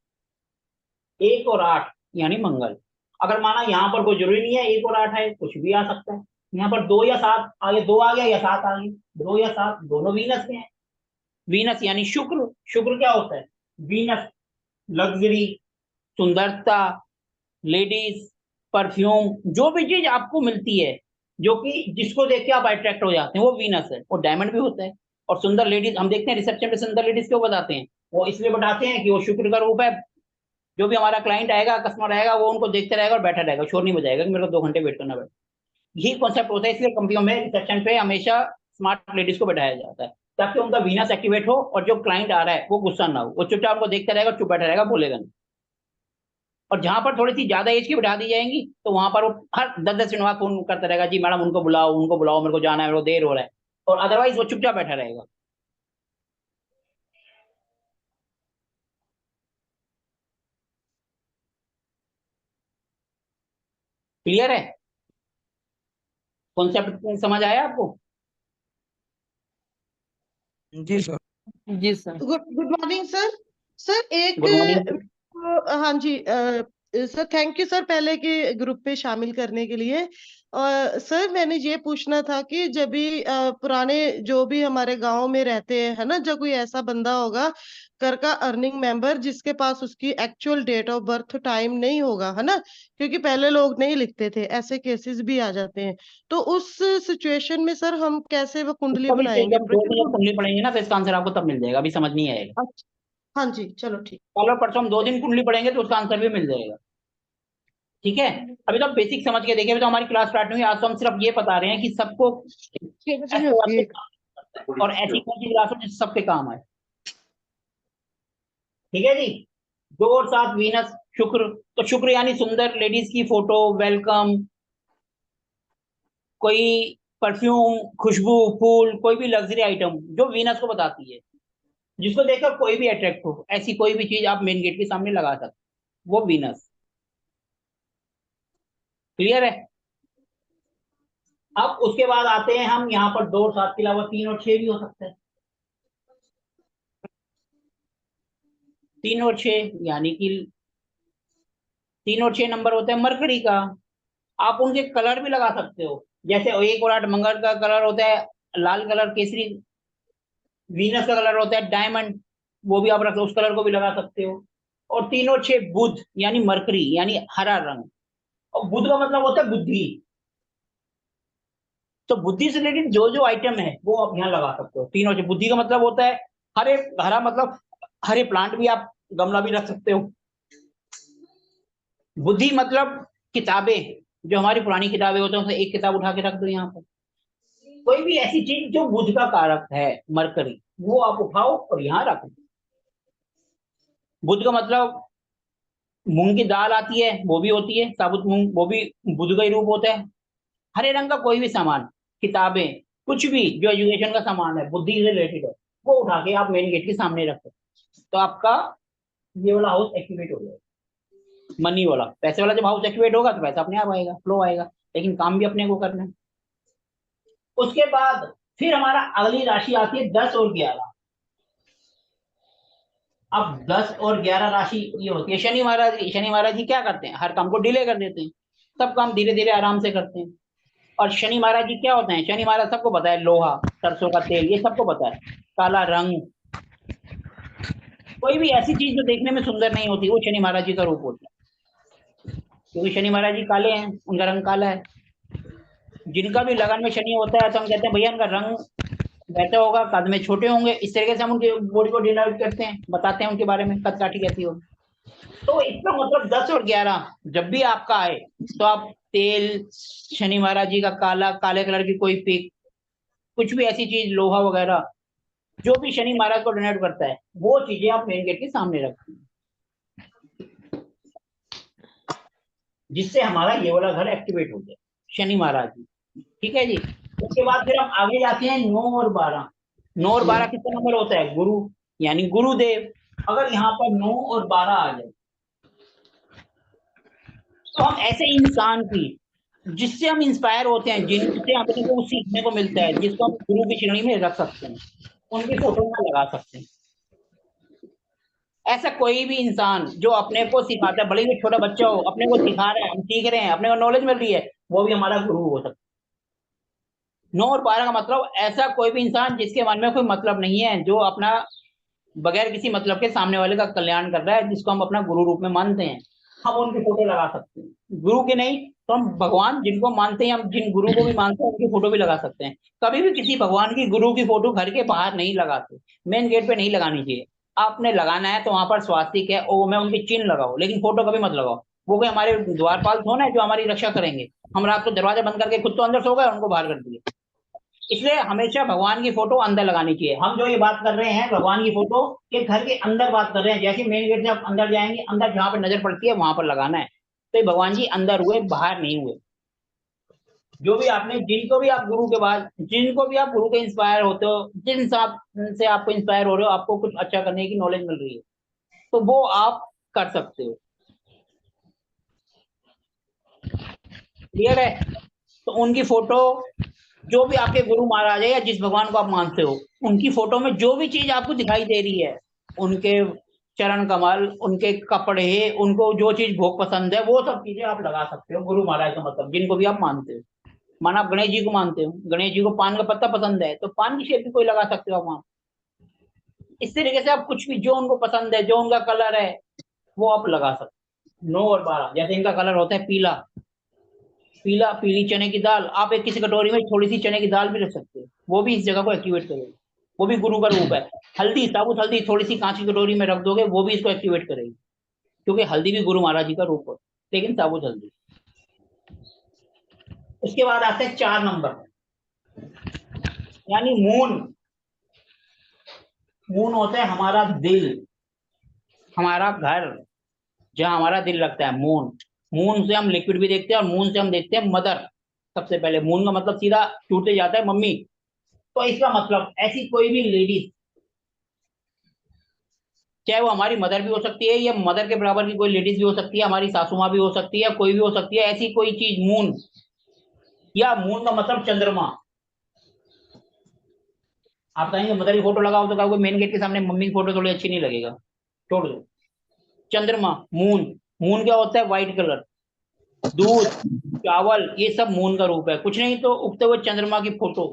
1 और 8 यानी मंगल। अगर माना यहाँ पर कोई जरूरी नहीं है 1 और 8 है, कुछ भी आ सकता है। यहाँ पर 2 या 7 आगे, 2 आ गया या 7 आ गया, 2 या 7 दोनों वीनस के हैं। वीनस यानी शुक्र। शुक्र क्या होता है? वीनस लग्जरी, सुंदरता, लेडीज, परफ्यूम, जो भी चीज आपको मिलती है, जो कि जिसको देख के आप अट्रैक्ट हो जाते हैं, वो वीनस है। और डायमंड भी होता है। और सुंदर लेडीज हम देखते हैं रिसेप्शन पे, सुंदर लेडीज क्यों बताते हैं? वो इसलिए बताते हैं कि वो शुक्र का रूप है। जो भी हमारा क्लाइंट आएगा, कस्टमर आएगा, वो उनको देखते रहेगा और बैठा रहेगा, शोर नहीं बजाएगा कि मेरे को 2 घंटे वेट करना पड़ेगा। यही कॉन्सेप्ट होता है, इसलिए कंपनियों में रिसेप्शन पे हमेशा स्मार्ट लेडीज को बैठाया जाता है, ताकि उनका वीनस एक्टिवेट हो और जो क्लाइंट आ रहा है वो गुस्सा ना हो, वो चुपचाप उनको देखते रहेगा, चुप बैठा रहेगा, बोलेगा नहीं। और जहां पर थोड़ी सी ज्यादा एज की बिठा दी जाएंगी, तो वहां पर वो हर 10-10 मिनट बाद फोन करता रहेगा, जी मैडम उनको बुलाओ, मेरे को जाना है, मेरे को देर हो रहा है। और अदरवाइज वो चुपचाप बैठा रहेगा। क्लियर है? कॉन्सेप्ट समझ आया आपको? जी सर। जी sir. Good morning sir. Sir एक गुड मॉर्निंग। हाँ जी सर, थैंक यू सर पहले के ग्रुप पे शामिल करने के लिए। सर मैंने ये पूछना था कि जब भी पुराने जो भी हमारे गांव में रहते हैं है ना, जब कोई ऐसा बंदा होगा घर का अर्निंग मेंबर जिसके पास उसकी actual date of birth time नहीं होगा है ना, क्योंकि पहले लोग नहीं लिखते थे, ऐसे केसेस भी आ जाते हैं, तो उस सिचुएशन में सर हम कैसे वो कुंडली कभी बनाएंगे? जब 2 दिन जब कुंडली पढ़ेंगे ना, तो इसका आंसर आपको तब मिल जाएगा, अभी समझ नहीं आएगा। अच्छा, हाँ जी चलो ठीक। कल और परसों हम 2 दिन कुंडली पढ़ेंगे तो उसका आंसर भी मिल जाएगा। ठीक है? अभी तो बेसिक समझ के देखिए, अभी तो हमारी क्लास स्टार्ट नहीं हुई, आज तो हम सिर्फ ये बता रहे हैं कि सबको और ऐसी कौन सी क्लास हो जिससे सबके काम आए। ठीक है जी? 2 और 7 वीनस, शुक्र। तो शुक्र यानी सुंदर लेडीज की फोटो, वेलकम, कोई परफ्यूम, खुशबू, फूल, कोई भी लग्जरी आइटम जो वीनस को बताती है, जिसको देखकर कोई भी अट्रैक्ट हो, ऐसी कोई भी चीज आप मेन गेट के सामने लगा सकते, वो वीनस। क्लियर है? अब उसके बाद आते हैं हम यहाँ पर 2 और 7 के अलावा 3 और 6 भी हो सकते हैं। 3 और 6 यानी कि 3 और 6 नंबर होते हैं मरकरी का। आप उनके कलर भी लगा सकते हो, जैसे 1 और 8 मंगल का कलर होता है लाल कलर केसरी, वीनस का कलर होता है डायमंड, वो भी आप रख उस कलर को भी लगा सकते हो। और 3 और 6 बुध यानी मरकरी यानी हरा रंग। और बुध का मतलब होता है बुद्धि। तो बुद्धि से रिलेटेड जो जो आइटम है वो आप यहाँ लगा सकते हो। 3 और 6 बुद्धि का मतलब होता है हरे, हरा मतलब हरे प्लांट भी, आप गमला भी रख सकते हो। बुद्धि मतलब किताबें, जो हमारी पुरानी किताबें होती हैं, उसमें एक किताब उठा के रख दो यहाँ पर। कोई भी ऐसी चीज जो बुध का कारक है, मरकरी, वो आप उठाओ और यहाँ रख दो। बुध का मतलब मूंग की दाल आती है, वो भी होती है साबुत मूंग, वो भी बुध का ही रूप होता है। हरे रंग का कोई भी सामान, किताबें, कुछ भी जो एजुकेशन का सामान है, बुद्धि से रिलेटेड है, वो उठा के आप मेन गेट के सामने रखो, तो आपका ये वाला हाउस एक्टिवेट हो जाएगा। मनी वाला, पैसे वाला जब हाउस एक्टिवेट होगा तो पैसा अपने आप आएगा, फ्लो आएगा, लेकिन काम भी अपने को करना है। उसके बाद फिर हमारा अगली राशि आती है 10 और 11। अब 10 और 11 राशि ये होती है शनि महाराज की। शनि महाराज जी क्या करते हैं? हर काम को डिले कर देते हैं, सब काम धीरे धीरे आराम से करते हैं। और शनि महाराज जी क्या होते हैं? शनि महाराज सबको पता है, लोहा, सरसों का तेल, ये सबको पता है, काला रंग, कोई भी ऐसी चीज जो देखने में सुंदर नहीं होती, वो शनि महाराज जी का रूप होता है। क्योंकि शनि महाराज जी काले हैं, उनका रंग काला है। जिनका भी लगन में शनि होता है तो हम कहते हैं भैया इनका रंग वैसा होगा, कद में छोटे होंगे, इस तरीके से हम उनकी बॉडी को डिनोट करते हैं, बताते हैं उनके बारे में, कद काठी कैसी होगी। तो इसका मतलब 10 और 11 जब भी आपका आए तो आप तेल, शनि महाराज जी का काला, काले कलर की कोई पिक, कुछ भी ऐसी चीज, लोहा वगैरह, जो भी शनि महाराज को डिनोट करता है, वो चीजें आप मेन गेट के सामने रखते हैं, जिससे हमारा ये वाला घर एक्टिवेट हो जाए, शनि महाराज जी। ठीक है जी? उसके बाद फिर हम आगे जाते हैं 9 और 12। 9 और 12 कितना नंबर होता है? गुरु यानी गुरुदेव। अगर यहाँ पर 9 और 12 आ जाए तो हम ऐसे इंसान की जिससे हम इंस्पायर होते हैं, जिनसे अपने को सीखने को मिलता है, जिसको हम गुरु की श्रेणी में रख सकते हैं, उनकी फोटो में लगा सकते हैं। ऐसा कोई भी इंसान जो अपने को सिखाता है, भले ही छोटा बच्चा हो, अपने को सिखा रहा है, हम सीख रहे हैं, अपने को नॉलेज मिल रही है, वो भी हमारा गुरु हो सकता है। 9 और 12 का मतलब ऐसा कोई भी इंसान जिसके मन में कोई मतलब नहीं है, जो अपना बगैर किसी मतलब के सामने वाले का कल्याण कर रहा है, जिसको हम अपना गुरु रूप में मानते हैं, हम उनकी फोटो लगा सकते हैं। गुरु के नहीं तो हम भगवान जिनको मानते हैं, हम जिन गुरु को भी मानते हैं, उनकी फोटो भी लगा सकते हैं। कभी भी किसी भगवान की, गुरु की फोटो घर के बाहर नहीं लगाते, मेन गेट पे नहीं लगानी चाहिए। आपने लगाना है तो वहां पर स्वास्तिक है, ओ में उनकी चिन्ह लगाओ, लेकिन फोटो कभी मत लगाओ। वो कोई हमारे द्वारपाल थोड़ा है जो हमारी रक्षा करेंगे। हम रात को दरवाजा बंद करके खुद तो अंदर सो गए, उनको बाहर कर दिए। इसलिए हमेशा भगवान की फोटो अंदर लगानी चाहिए। हम जो ये बात कर रहे हैं भगवान की फोटो के घर के अंदर बात कर रहे हैं। जैसे मेन गेट से आप अंदर जाएंगे, अंदर जहां पर नजर पड़ती है वहां पर लगाना है। तो ये भगवान जी अंदर हुए, बाहर नहीं हुए। जो भी आपने, जिनको भी आप गुरु के बाद, जिनको भी आप गुरु के इंस्पायर होते हो, जिन से आपको इंस्पायर हो रहे हो, आपको कुछ अच्छा करने की नॉलेज मिल रही है, तो वो आप कर सकते हो। क्लियर है? तो उनकी फोटो, जो भी आपके गुरु महाराज है या जिस भगवान को आप मानते हो, उनकी फोटो में जो भी चीज आपको दिखाई दे रही है, उनके चरण कमल, उनके कपड़े, उनको जो चीज भोग पसंद है, वो सब चीजें आप लगा सकते हो। गुरु महाराज का मतलब जिनको भी आप मानते हो। माना आप गणेश जी को मानते हो, गणेश जी को पान का पत्ता पसंद है, तो पान की शेप भी कोई लगा सकते हो आप वहां। इस तरीके से आप कुछ भी जो उनको पसंद है, जो उनका कलर है, वो आप लगा सकते हो। 9 और 12 जैसे इनका कलर होता है पीला, पीला पीली चने की दाल, आप एक किसी कटोरी में थोड़ी सी चने की दाल भी रख सकते हो, वो भी इस जगह को एक्टिवेट करेगी। वो भी गुरु का रूप है। हल्दी, साबुत हल्दी थोड़ी सी कांच की कटोरी में रख दोगे, वो भी इसको एक्टिवेट करेगी, क्योंकि हल्दी भी गुरु महाराज जी का रूप है, लेकिन साबुत हल्दी। उसके बाद आते हैं 4 नंबर, यानी मून। मून होता है हमारा दिल, हमारा घर, जहां हमारा दिल लगता है, मून। मून से हम लिक्विड भी देखते हैं, और मून से हम देखते हैं मदर। सबसे पहले मून का मतलब सीधा टूटे जाता है मम्मी। तो इसका मतलब ऐसी कोई भी लेडीज, चाहे वो हमारी मदर भी हो सकती है, या मदर के बराबर की कोई लेडीज भी हो सकती है, हमारी सासू माँ भी हो सकती है, कोई भी हो सकती है, ऐसी कोई चीज मून, या मून का मतलब चंद्रमा। आप कहेंगे मदर की फोटो लगाओ, तो कहोगे मेन गेट के सामने मम्मी की फोटो थोड़ी अच्छी नहीं लगेगा, छोड़ दो। चंद्रमा, मून। मून क्या होता है? White colour. दूध, चावल, ये सब मून का रूप है। कुछ नहीं तो उगते हुए चंद्रमा की फोटो,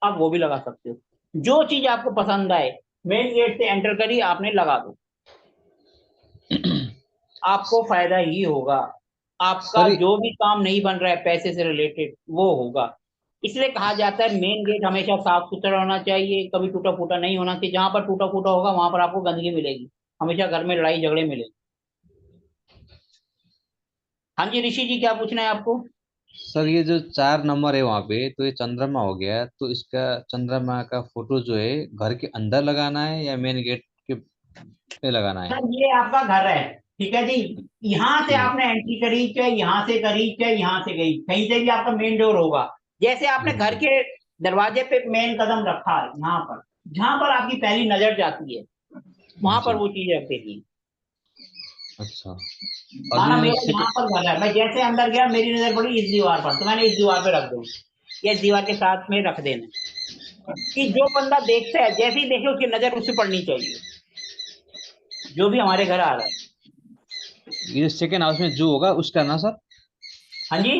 आप वो भी लगा सकते हो। जो चीज आपको पसंद आए, मेन गेट से एंटर करिए, आपने लगा दो, आपको फायदा ही होगा। आपका सर जो भी काम नहीं बन रहा है पैसे से रिलेटेड, वो होगा। इसलिए कहा जाता है मेन गेट हमेशा साफ सुथरा होना चाहिए, कभी टूटा फूटा नहीं होना चाहिए। जहां पर टूटा फूटा होगा वहां पर आपको गंदगी मिलेगी, हमेशा घर में लड़ाई झगड़े मिलेंगे। हाँ जी ऋषि जी, क्या पूछना है आपको? सर ये जो 4 नंबर है वहाँ पे, तो ये चंद्रमा हो गया, तो इसका चंद्रमा का फोटो जो है घर के अंदर लगाना है या मेन गेट के पे लगाना है? सर ये आपका घर है, ठीक है जी। यहाँ से ठीक है। आपने एंट्री करी, चाहे यहाँ से करी, चाहे यहाँ से गई, कहीं से भी आपका मेन डोर होगा। जैसे आपने घर के दरवाजे पे मेन कदम रखा है, यहाँ पर जहां पर आपकी पहली नजर जाती है, वहां पर जी। वो चीज रख देगी। अच्छा। और माना जो मेरा यहाँ पर घर है, मैं जैसे अंदर गया, मेरी नजर पड़ी इस दीवार पर, तो मैंने इस दीवार पे रख दूंगी, या इस दीवार के साथ में रख देना। कि जो बंदा देखता है, जैसे ही देखे उसकी नजर उससे पड़नी चाहिए, जो भी हमारे घर आ रहा है। ये जो सेकेंड हाउस में जो होगा उसका ना सर? हाँ जी,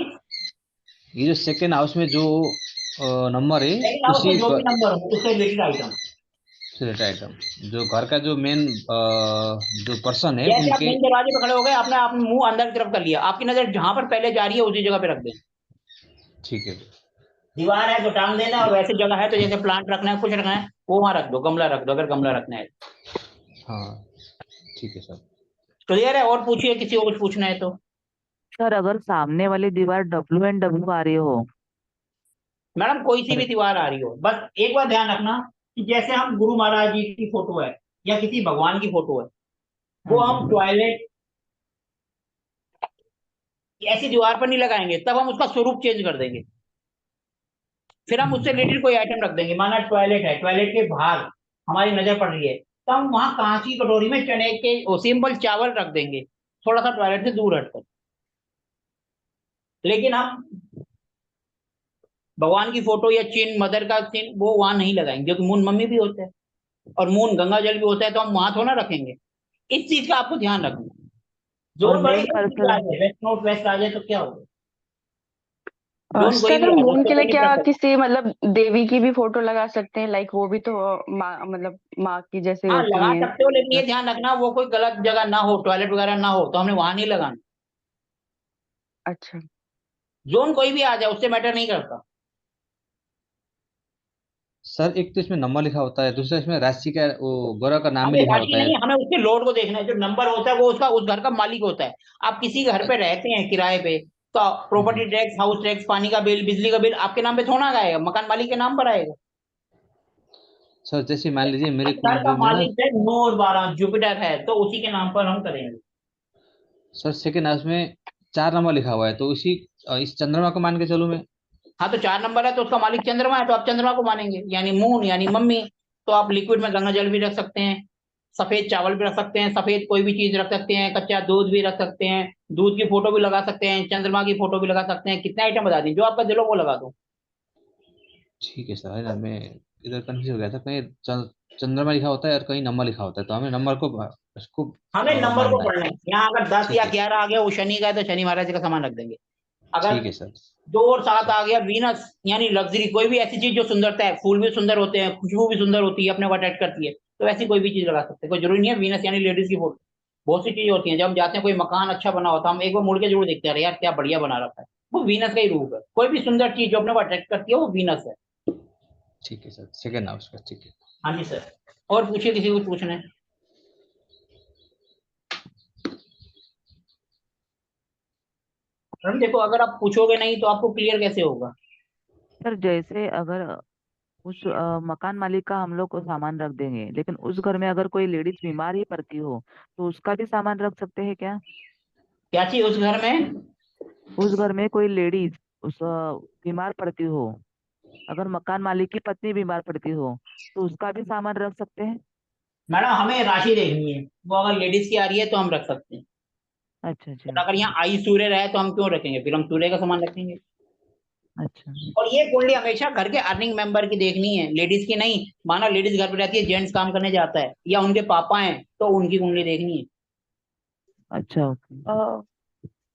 ये जो सेकेंड हाउस में जो नंबर है लेकिन हाउस में उसी जो भी पर नंबर हो उससे रिलेटेड आइटम। रिलेटेड आइटम, जो घर का जो मेन जो पर्सन है जैसे आप उनके। मेन दरवाजे पे खड़े हो गए, आपने आपने मुंह अंदर की तरफ कर लिया, आपकी नजर जहां पर पहले जा रही है उसी जगह पे रख दें। ठीक है। दीवार है तो टांग देना, और वैसे जगह है तो जैसे प्लांट रखना है, कुछ रखना है, वो वहां रख दो, गमला रख दो अगर गमला रखना है। हाँ ठीक है सर। क्लियर है? और पूछिए, किसी को कुछ पूछना है तो। सर अगर सामने वाली दीवार WNW आ रही हो। मैडम कोई सी भी सर दीवार आ रही हो, बस एक बार ध्यान रखना कि जैसे हम गुरु महाराज जी की फोटो है या किसी भगवान की फोटो है, हाँ वो जी। हम टॉयलेट ऐसी दीवार पर नहीं लगाएंगे, तब हम उसका स्वरूप चेंज कर देंगे। फिर हम उससे रिलेटेड कोई आइटम रख देंगे। माना टॉयलेट है, टॉयलेट के बाहर हमारी नजर पड़ रही है, तो हम वहां कांच की कटोरी में चने के सिंपल चावल रख देंगे, थोड़ा सा टॉयलेट से दूर हटकर। लेकिन हम भगवान की फोटो या चिन्ह, मदर का चिन्ह, वो वहां नहीं लगाएंगे, क्योंकि मून मम्मी भी होता है और मून गंगा जल भी होता है, तो हम वहां थोड़ा रखेंगे। इस चीज का आपको ध्यान रखना। और जोन कोई मेन भी आ पर्सन, जाए, वेस्ट नॉर्थ वेस्ट आ जाए तो क्या होगा? जोन कोई सर भी हम आ जाए, मून उससे के कोई लिए नहीं क्या फर्क पड़ता। किसी मतलब देवी की भी फोटो लगा सकते हैं, लाइक वो भी तो माँ मतलब माँ की जैसे हाँ होती लगा हैं। सकते हो, लेकिन ये ध्यान रखना वो कोई गलत जगह ना हो, टॉयलेट वगैरह ना हो, तो हमने वहां नहीं लगाना। अच्छा। जोन कोई भी आ जाए उससे मैटर नहीं करता। सर एक तो इसमें नंबर लिखा होता है, दूसरा इसमें राशि का वो गौरव का नाम भी हमें लिखा राशि होता है। नहीं, हमें उसके लोड को देखना है। जो नंबर होता है वो उसका उस घर का मालिक होता है। आप किसी घर पे रहते हैं किराए पे, तो प्रॉपर्टी टैक्स, हाउस टैक्स, पानी का बिल, बिजली का बिल आपके नाम पे थोड़ा आएगा, मकान मालिक के नाम पर आएगा। सर जैसे मान लीजिए मेरे घर का कुंडली में ना, मालिक है 9 और 12 जुपिटर है, तो उसी के नाम पर हम करेंगे। सर सेकंड हाउस में 4 नंबर लिखा हुआ है, तो इसी इस चंद्रमा को मान के चलूं मैं? हाँ तो 4 नंबर है तो उसका मालिक चंद्रमा है, तो आप चंद्रमा को मानेंगे, यानी मून यानी मम्मी। तो आप लिक्विड में गंगा जल भी रख सकते हैं, सफेद चावल भी रख सकते हैं, सफेद कोई भी चीज रख सकते हैं, कच्चा दूध भी रख सकते हैं, दूध की फोटो भी लगा सकते हैं, चंद्रमा की फोटो भी लगा सकते हैं। कितना आइटम बता दी, जो आपका दिलो वो लगा दो। ठीक है सर, है ना, मैं इधर कंफ्यूज हो गया था, कहीं चंद्रमा लिखा होता है और कहीं नंबर लिखा होता है, तो हमें नंबर को उसको हमें नंबर को मानना है। पढ़ना है। यहाँ अगर 10 या ठीक है, 11 आ गया वो शनि का है, तो शनि महाराज का सामान रख देंगे। अगर ठीक है सर। 2 और 7 आ गया वीनस, यानी लग्जरी, कोई भी ऐसी चीज जो सुंदरता है, फूल भी सुंदर होते हैं, खुशबू भी सुंदर होती है, अपने को अट्रैक्ट करती है, तो ऐसी कोई भी चीज लगा सकते हैं। कोई जरूरी नहीं है वीनस यानी लेडीज की फोटो। बहुत सी चीजें होती हैं, जब हम जाते हैं कोई मकान अच्छा बना होता है, हम एक बार मुड़ के जरूर देखते हैं, अरे यार क्या बढ़िया बना रखा है। वो वीनस का ही रूप है। कोई भी सुंदर चीज जो अपने को अट्रैक्ट करती है वो वीनस है। ठीक है सर, सेकंड हाउस का, ठीक है। हाँ जी सर। और पूछिए, किसी को कुछ पूछना है? मैडम देखो, अगर आप पूछोगे नहीं तो आपको क्लियर कैसे होगा? सर जैसे अगर उस मकान मालिक का हम लोग को सामान रख देंगे, लेकिन उस घर में अगर कोई लेडीज बीमार ही पड़ती हो तो उसका भी सामान रख सकते हैं क्या? क्या चीज उस घर में? उस घर में कोई लेडीज उस बीमार पड़ती हो, अगर मकान मालिक की पत्नी बीमार पड़ती हो तो उसका भी सामान रख सकते हैं? मैडम हमें राशि देखनी है, वो अगर लेडीज की आ रही है तो हम रख सकते हैं। अच्छा और अच्छा अगर यहाँ आई सूर्य रहे तो हम क्यों रखेंगे, फिर हम सूर्य का सामान रखेंगे। अच्छा। और ये कुंडली हमेशा घर के अर्निंग मेंबर की देखनी है, लेडीज की नहीं। माना लेडीज घर पे रहती है, जेंट्स काम करने जाता है, या उनके पापा हैं, तो उनकी कुंडली देखनी है। अच्छा ओके।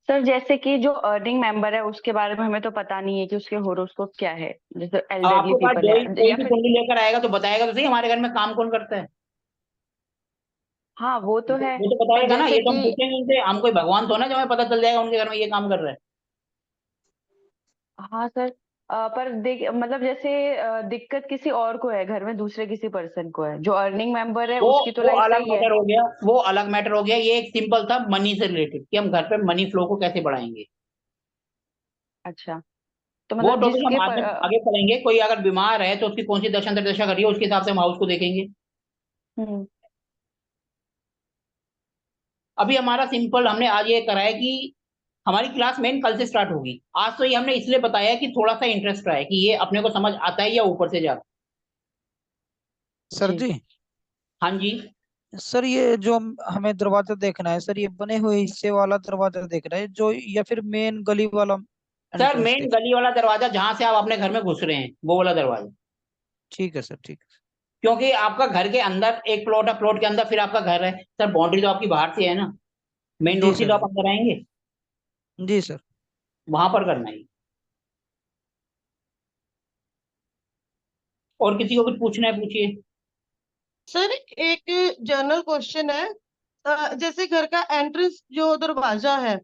सर जैसे कि जो अर्निंग मेंबर है उसके बारे में हमें तो पता नहीं है कि उसके होरोस्कोप क्या है, जैसे अब एल्डरली आपके पास पीपल है कोई या भी फिर। कुंडली लेकर आएगा तो बताएगा तो सही हमारे घर में काम कौन करता है। हाँ वो तो है। वो तो पर बताएगा ना, जैसे ये तो हम कि पूछेंगे उनसे। हम कोई भगवान तो ना जो हमें पता चल जाएगा उनके घर में ये काम कर रहा है। हाँ सर, पर देख मतलब जैसे दिक्कत किसी और को है घर में, दूसरे किसी पर्सन को है, जो अर्निंग मेंबर है वो उसकी तो वो लाइफ अलग सही है। मैटर हो गया, वो अलग मैटर हो गया। ये एक सिंपल था मनी से रिलेटेड, कि हम घर पे मनी फ्लो को कैसे बढ़ाएंगे। अच्छा, तो वो मतलब टॉपिक हम जिसके आगे आगे पढ़ेंगे। कोई अगर बीमार है तो उसकी कौन सी दशा अंतर्दशा कर रही है, उसके हिसाब से हम हाउस को देखेंगे। हम्म। अभी हमारा सिंपल हमने आज ये करा है कि हमारी क्लास मेन कल से स्टार्ट होगी। आज तो ये हमने इसलिए बताया कि थोड़ा सा इंटरेस्ट रहा है कि ये अपने को समझ आता है या ऊपर से जाता सर जी। जी, है। हाँ जी। सर ये जो हमें दरवाजा देखना है सर, ये बने हुए हिस्से वाला दरवाजा देखना है जो, या फिर मेन गली वाला सर एंट्रेंस मेन देख? गली वाला दरवाजा, जहां से आप अपने घर में घुस रहे हैं, वो वाला दरवाजा। ठीक है सर, ठीक है। क्योंकि आपका घर के अंदर एक प्लॉट है, प्लॉट के अंदर फिर आपका घर है। सर बाउंड्री तो आपकी बाहर से है ना, मेन जी रोड से सर, तो आप जी अंदर आएंगे, जी सर। वहां पर करना है। और किसी को कुछ पूछना है पूछिए। सर एक जनरल क्वेश्चन है। जैसे घर का एंट्रेंस जो दरवाजा है,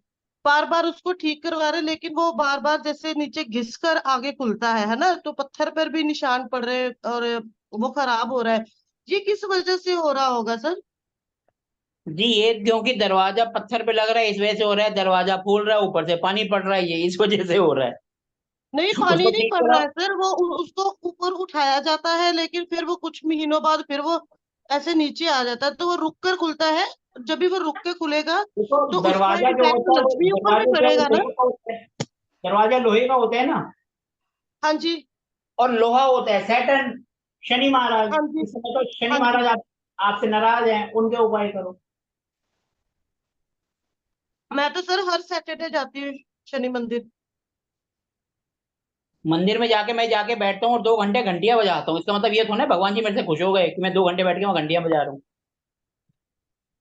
बार बार उसको ठीक करवा रहे, लेकिन वो बार बार जैसे नीचे घिस कर आगे खुलता है ना, तो पत्थर पर भी निशान पड़ रहे हैं और वो खराब हो रहा है। ये किस वजह से हो रहा होगा सर? जी ये क्योंकि दरवाजा पत्थर पे लग रहा है, इस वजह से हो रहा है। दरवाजा फूल रहा है, ऊपर से पानी पड़ रहा है, ये इस वजह से हो रहा है। नहीं, पानी उसको नहीं ठीक पड़ रहा करो। है सर, वो उसको ऊपर उठाया जाता है, लेकिन फिर वो कुछ महीनों बाद फिर वो ऐसे नीचे आ जाता है, तो वो रुक कर खुलता है। जब भी वो रुक के खुलेगा देखो तो उसका दरवाजा जो इम्पैक्ट होता है वो लक्ष्मी ऊपर भी दरवाजा क्या पड़ेगा ना? लोहे का होता है। दरवाजा लोहे का होता है ना, हाँ जी। और लोहा होता है सैटर्न, शनि महाराज। हाँ जी। इस समय तो शनि हाँ जी। महाराज आपसे नाराज हैं, उनके उपाय करो। मैं तो सर हर सैटरडे जाती हूँ शनि मंदिर। मंदिर में जाके मैं जाके बैठता हूँ और 2 घंटे घंटियां बजाता हूँ, इसका मतलब ये थोड़ा ना भगवान जी मेरे से खुश हो गए कि मैं 2 घंटे बैठ के वहाँ घंटियां बजा रहा हूँ।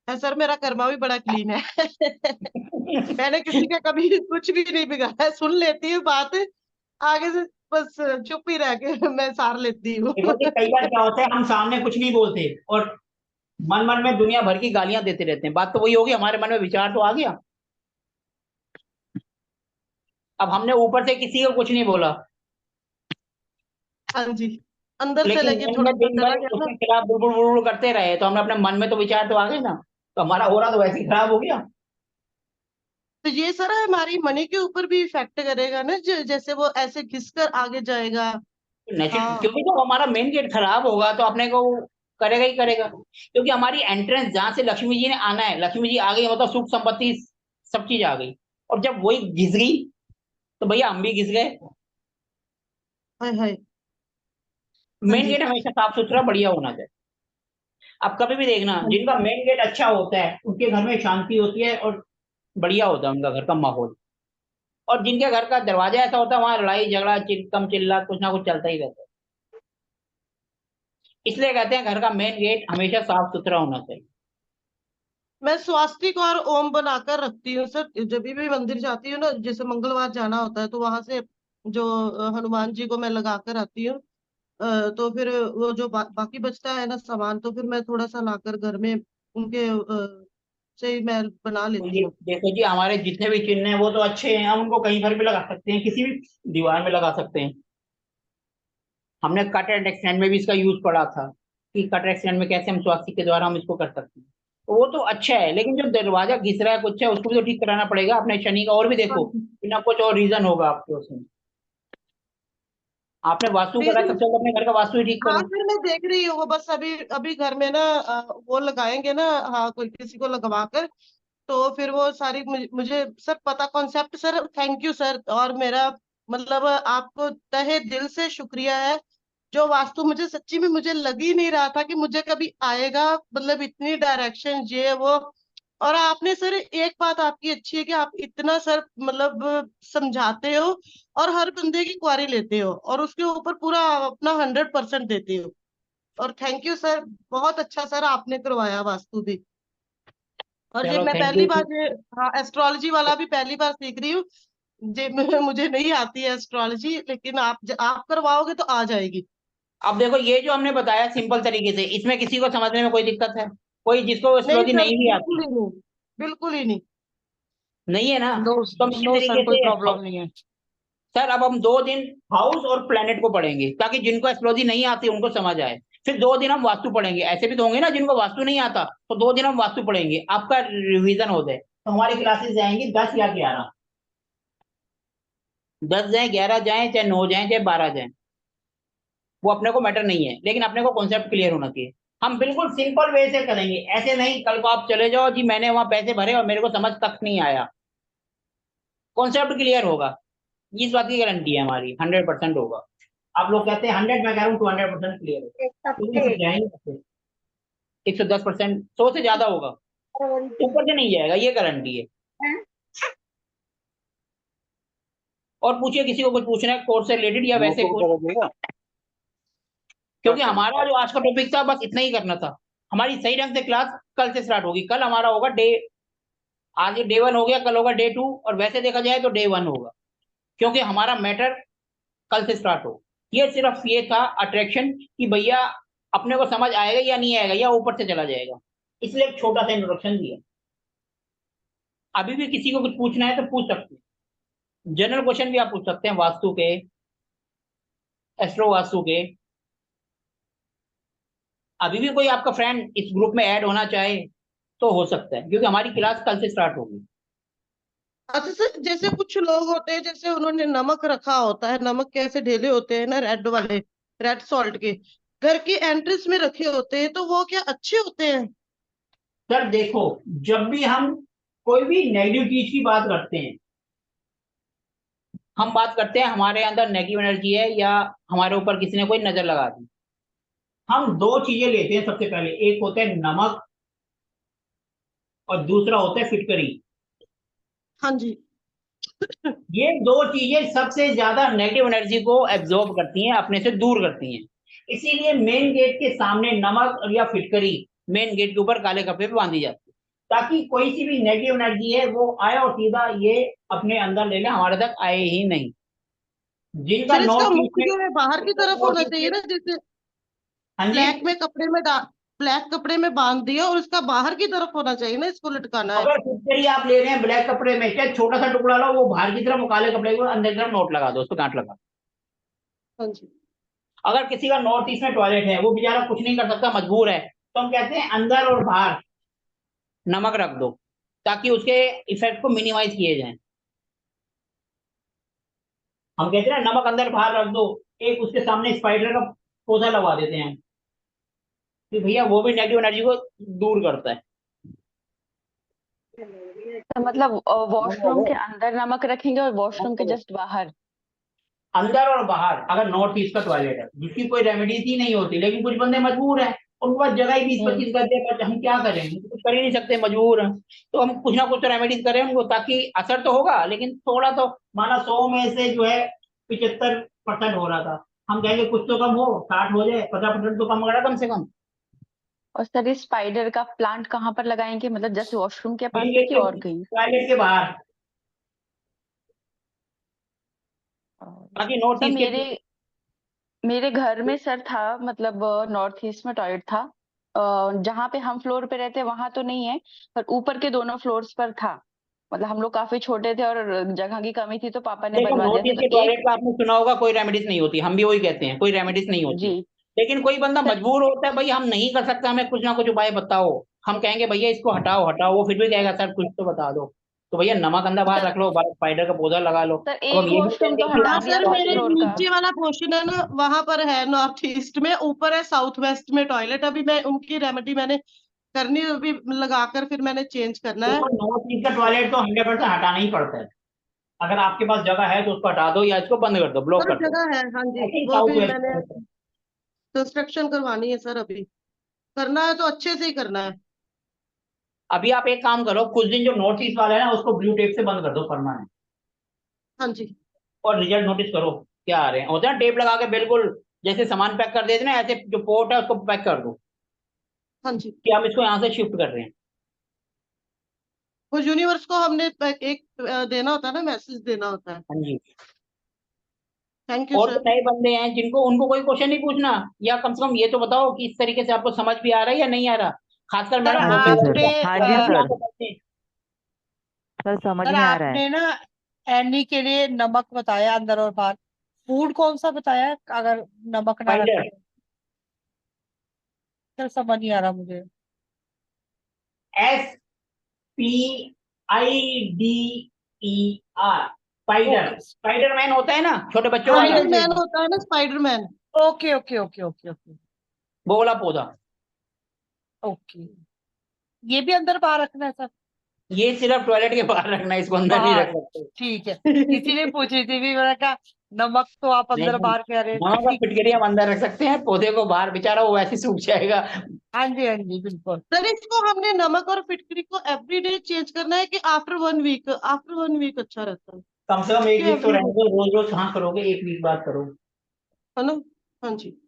सर मेरा कर्मा भी बड़ा क्लीन है। मैंने किसी का कभी कुछ भी नहीं बिगाड़ा है, सुन लेती हूँ बात, आगे से बस चुप ही रह के मैं सार लेती हूँ। देखो जी, कई बार क्या होता है, हम सामने कुछ नहीं बोलते और मन मन में दुनिया भर की गालियां देते रहते हैं। बात तो वही होगी, हमारे मन में विचार तो आ गया। अब हमने ऊपर से किसी को कुछ नहीं बोला, हाँ जी, अंदर से लेकिन लेके मन थोड़ा में सा दिन चला भर गया ना। उसके खिलाफ बुड़ बुड़ बुड़ बुड़ करते रहे तो हमने अपने मन में तो विचार तो आ गए ना, तो हमारा हो रहा तो वैसे ही खराब हो गया। तो ये सर हमारी मनी के ऊपर भी इफेक्ट करेगा ना, जैसे वो ऐसे घिसकर आगे जाएगा। नेचुरल, हाँ क्योंकि जब हमारा मेन गेट खराब होगा तो अपने को वो करेगा ही करेगा, क्योंकि हमारी एंट्रेंस जहां से लक्ष्मी जी ने आना है, लक्ष्मी जी आ गई मतलब सुख संपत्ति सब चीज आ गई, और जब वही घिस गई तो भैया हम भी घिस गए। हाय हाय। हाँ मेन जी गेट हमेशा साफ सुथरा बढ़िया होना चाहिए। आप कभी भी देखना, हाँ जिनका मेन गेट अच्छा होता है उनके घर में शांति होती है और बढ़िया होता है उनका घर का माहौल। और जिनके घर का दरवाजा ऐसा होता है वहां लड़ाई झगड़ा कम चिल्ला कुछ ना कुछ चलता ही रहता है। इसलिए कहते हैं घर का मेन गेट हमेशा साफ सुथरा होना चाहिए। मैं स्वास्तिक और ओम बनाकर रखती हूँ सर, जब भी मंदिर जाती हूँ ना, जैसे मंगलवार जाना होता है तो वहां से जो हनुमान जी को मैं लगा कर आती हूँ। तो फिर वो जो बाकी बचता है ना सामान, तो फिर मैं थोड़ा सा लाकर घर में उनके से ही मैं बना तो लेती ये हूँ। देखो जी, हमारे जितने भी चिन्ह हैं वो तो अच्छे हैं, हम उनको कहीं पर भी लगा सकते हैं, किसी भी दीवार में लगा सकते हैं। हमने कट एंड एक्सटेंड में भी इसका यूज पढ़ा था कि कट एक्सटेंड में कैसे हम स्वास्तिक के द्वारा हम इसको कर सकते हैं। तो वो तो अच्छा है, लेकिन जो दरवाजा घिस रहा है कुछ है उसको भी तो ठीक कराना पड़ेगा अपने शनि का। और भी हाँ देखो, जी। बिना कुछ और रीजन होगा आपके उसमें। आपने वास्तु करा है, रीजन, सबसे पहले अपने घर का वास्तु ही ठीक हाँ करो। सर मैं देख रही हूँ, वो बस अभी अभी घर में ना वो लगाएंगे ना, हाँ कोई किसी को लगवा कर, तो फिर वो सारी मुझे सर पता concept. Sir thank you sir, और मेरा मतलब आपको तहे दिल से शुक्रिया है। जो वास्तु मुझे सच्ची में मुझे लग ही नहीं रहा था कि मुझे कभी आएगा, मतलब इतनी डायरेक्शन ये वो। और आपने सर एक बात आपकी अच्छी है कि आप इतना सर मतलब समझाते हो और हर बंदे की क्वारी लेते हो और उसके ऊपर पूरा अपना 100% देते हो। और थैंक यू सर, बहुत अच्छा सर आपने करवाया वास्तु भी। और ये चलो मैं थैंक पहली यू। बार ये, हाँ एस्ट्रोलॉजी वाला भी पहली बार सीख रही हूँ। जे मुझे नहीं आती है एस्ट्रोलॉजी, लेकिन आप करवाओगे तो आ जाएगी। अब देखो, ये जो हमने बताया सिंपल तरीके से, इसमें किसी को समझने में कोई दिक्कत है? कोई जिसको नहीं एस्ट्रोलॉजी सर नहीं भी बिल्कुल आती? ही नहीं, बिल्कुल ही नहीं। नहीं है ना? नो, तो हम इसी नो सर तरीके कोई से प्रॉब्लम नहीं है। सर अब हम 2 दिन हाउस और प्लेनेट को पढ़ेंगे ताकि जिनको एस्ट्रोलॉजी नहीं आती उनको समझ आए। फिर 2 दिन हम वास्तु पढ़ेंगे, ऐसे भी तो होंगे ना जिनको वास्तु नहीं आता, तो 2 दिन हम वास्तु पढ़ेंगे, आपका रिवीजन हो जाए। तो हमारी क्लासेस जाएंगी 10 या 11, 10 जाए 11 जाए चाहे 9 जाए चाहे 12 जाए, वो अपने को मैटर नहीं है, लेकिन अपने को कॉन्सेप्ट क्लियर होना चाहिए। हम बिल्कुल सिंपल वे से करेंगे, ऐसे नहीं कल को आप चले जाओ जी मैंने वहां पैसे भरे और मेरे को समझ तक नहीं आया। कॉन्सेप्ट क्लियर होगा, इस बात की गारंटी है हमारी, 100% होगा। आप लोग कहते हैं 100, मैं कह रहा हूँ 200% क्लियर होगा, क्योंकि फिर जाएंगे 110%, 100 से ज्यादा होगा, ऊपर से नहीं जाएगा, ये गारंटी है। और पूछिए, किसी को कुछ पूछना है कोर्स से रिलेटेड या वैसे कुछ? क्योंकि हमारा जो आज का टॉपिक था बस इतना ही करना था। हमारी सही ढंग से क्लास कल से स्टार्ट होगी। कल हमारा होगा डे, आज ये डे 1 हो गया, कल होगा डे 2, और वैसे देखा जाए तो डे 1 होगा, क्योंकि हमारा मैटर कल से स्टार्ट हो। ये सिर्फ ये था अट्रैक्शन कि भैया अपने को समझ आएगा या नहीं आएगा या ऊपर से चला जाएगा, इसलिए एक छोटा सा इंट्रोडक्शन दिया। अभी भी किसी को कुछ पूछना है तो पूछ सकते हैं, जनरल क्वेश्चन भी आप पूछ सकते हैं वास्तु के, एस्ट्रो वास्तु के। अभी भी कोई आपका फ्रेंड इस ग्रुप में ऐड होना चाहे तो हो सकता है, क्योंकि हमारी क्लास कल से स्टार्ट होगी। अच्छा सर, जैसे कुछ लोग होते हैं, जैसे उन्होंने नमक रखा होता है, नमक कैसे ढेले होते हैं ना रेड वाले, रेड सॉल्ट के घर की एंट्रेंस में रखे होते हैं, तो वो क्या अच्छे होते हैं? सर देखो, जब भी हम कोई भी नेगेटिव चीज की बात करते हैं, हम बात करते हैं हमारे अंदर नेगेटिव एनर्जी है या हमारे ऊपर किसी ने कोई नजर लगा दी, हम 2 चीजें लेते हैं सबसे पहले, एक होता है नमक और दूसरा होता है फिटकरी। हाँ जी। ये दो चीजें सबसे ज्यादा नेगेटिव एनर्जी को एब्जॉर्ब करती हैं, अपने से दूर करती हैं। इसीलिए मेन गेट के सामने नमक या फिटकरी मेन गेट के ऊपर काले कपड़े पे बांधी जाती है, ताकि कोई सी भी नेगेटिव एनर्जी है वो आए और सीधा ये अपने अंदर ले ले, हमारे तक आए ही नहीं। जिनका सर इसका नॉर्थ मुख ईस्ट में, जो है बाहर की तरफ होना चाहिए ना, जैसे हाँ जी, ब्लैक में कपड़े में ब्लैक कपड़े में बांध दिया और इसका बाहर की तरफ होना चाहिए ना, इसको लटकाना है। अगर फिटकरी आप ले रहे हैं ब्लैक कपड़े में, चाहे छोटा सा टुकड़ा लो, वो बाहर की तरफ, वो काले कपड़े को अंदर की तरफ नोट लगा दो, उस पर गांठ लगा। हाँ जी। अगर किसी का नॉर्थ ईस्ट में टॉयलेट है, वो बेचारा कुछ नहीं कर सकता, मजबूर है, तो हम कहते हैं अंदर और बाहर नमक रख दो, ताकि उसके इफेक्ट को मिनिमाइज किए जाए। हम कहते हैं ना, नमक अंदर बाहर रख दो, एक उसके सामने स्पाइडर का पौधा लगा देते हैं कि भैया वो भी नेगेटिव एनर्जी को दूर करता है। तो मतलब वॉशरूम के अंदर नमक रखेंगे और वॉशरूम के जस्ट बाहर? अंदर और बाहर, अगर नॉर्थ ईस्ट का टॉयलेट है जिसकी कोई रेमेडीज ही नहीं होती, लेकिन कुछ बंदे मजबूर हैं, उनके पास जगह ही 20-25 गज है, पर हम क्या करें, हम कुछ कर ही नहीं सकते, मजबूर हैं, तो हम कुछ ना कुछ तो रेमेडीज करें उनको, ताकि असर तो होगा, लेकिन थोड़ा तो, माना 100 में से जो है 75% हो रहा था, हम कहेंगे कुछ तो कम हो, 60 हो जाए, 50% तो कम हो रहा कम से कम। और सर इस स्पाइडर का प्लांट कहाँ पर लगाएंगे, मतलब जस्ट वॉशरूम के पास है कि और कहीं? टॉयलेट के बाहर, ताकि नॉर्थ सर ईस्ट के, मेरे घर में सर था, मतलब नॉर्थ ईस्ट में टॉयलेट था। जहाँ पे हम फ्लोर पे रहते वहां तो नहीं है, पर ऊपर के दोनों फ्लोर्स पर था। मतलब हम लोग काफी छोटे थे और जगह की कमी थी, तो पापा ने देखो बनवा दिया नॉर्थ था, ईस्ट के तो टॉयलेट एक। का आपने सुना होगा, कोई रेमेडीज नहीं होती, हम भी वही कहते हैं, कोई रेमेडीज नहीं जी होती। लेकिन कोई बंदा सर। मजबूर होता है, भाई हम नहीं कर सकते, हमें कुछ ना कुछ उपाय बताओ, हम कहेंगे भैया इसको हटाओ हटाओ, वो फिर भी कहेगा सर कुछ तो बता दो, तो भैया नमक अंदर बाहर सर रख लो, बाहर स्पाइडर का पौधा लगा लो। सर अब हम एक ये भी वॉशरूम कहेंगे तो कि हटा हाँ दिया सर, टॉप मेरे फ्लोर का। नीचे वाला पोर्शन है ना, वहां पर है नॉर्थ ईस्ट में, ऊपर है साउथ वेस्ट में टॉयलेट। अभी मैं उनकी रेमेडी मैंने करनी है, अभी लगाकर फिर मैंने चेंज करना है। देखो नॉर्थ ईस्ट का टॉयलेट तो 100% हटाना ही पड़ता है, अगर आपके पास जगह है तो उसको हटा दो या इसको बंद कर दो, ब्लॉक सर कर दो। जगह है, हाँ जी, ऐसे ही वो साउथ भी मैंने वेस्ट, कंस्ट्रक्शन करवानी है सर। अभी करना है तो अच्छे से ही करना है। अभी आप एक काम करो, कुछ दिन जो नॉर्थ ईस्ट वाला है ना, उसको ब्लू टेप से बंद कर दो परमानेंट, हाँ जी। और रिजल्ट नोटिस करो क्या आ रहे हैं। होता है ना टेप लगा के बिल्कुल जैसे सामान पैक कर देते ना, ऐसे जो पोर्ट है उसको पैक कर दो हाँ जी। कि हम इसको यहाँ से शिफ्ट कर रहे हैं। वो यूनिवर्स को हमने एक देना होता है ना, मैसेज देना होता है। हाँ जी। थैंक यू और जो सर। नए बंदे हैं जिनको, उनको कोई क्वेश्चन नहीं पूछना, या कम से कम ये तो बताओ कि इस तरीके से आपको समझ भी आ रहा है या नहीं आ रहा। खासकर सर मैडम हाँ जी होम्योपैथी सर, आपने हाँ और जी भी सर, आपको करते हैं। सर समझ सर में आ रहा है। आपने ना एनी के लिए नमक बताया अंदर और बाहर, फूड कौन सा बताया अगर नमक ना स्पाइडर, रखें? सर समझ नहीं आ रहा मुझे। SPIDER, spider, okay. स्पाइडरमैन होता है ना छोटे बच्चों हाँ जी वाला, हाँ जी हाँ स्पाइडरमैन जी। होता है ना, Spiderman. Okay okay okay okay okay वो वाला पौधा। ओके। ये भी अंदर बाहर रखना है सर? ये सिर्फ टॉयलेट के बाहर रखना है, इसको अंदर नहीं रख बाहर, सकते। ठीक है। इसीलिए पूछ रही थी भी, मैंने कहा नमक तो आप नहीं अंदर नहीं, बाहर कह रहे हैं, नमक का ठीक। फिटकरी हम अंदर रख सकते हैं, पौधे को बाहर, बेचारा वो वैसे ही सूख जाएगा। हाँ जी बिल्कुल। सर इसको हमने नमक और फिटकरी को एवरीडे चेंज करना है कि आफ्टर 1 वीक? आफ्टर 1 वीक अच्छा रहता है कम से कम कि 1 वीक तो रहने एवरीडे? दो, रोज रोज कहाँ करोगे, 1 वीक बाद करो। है ना? हाँ जी।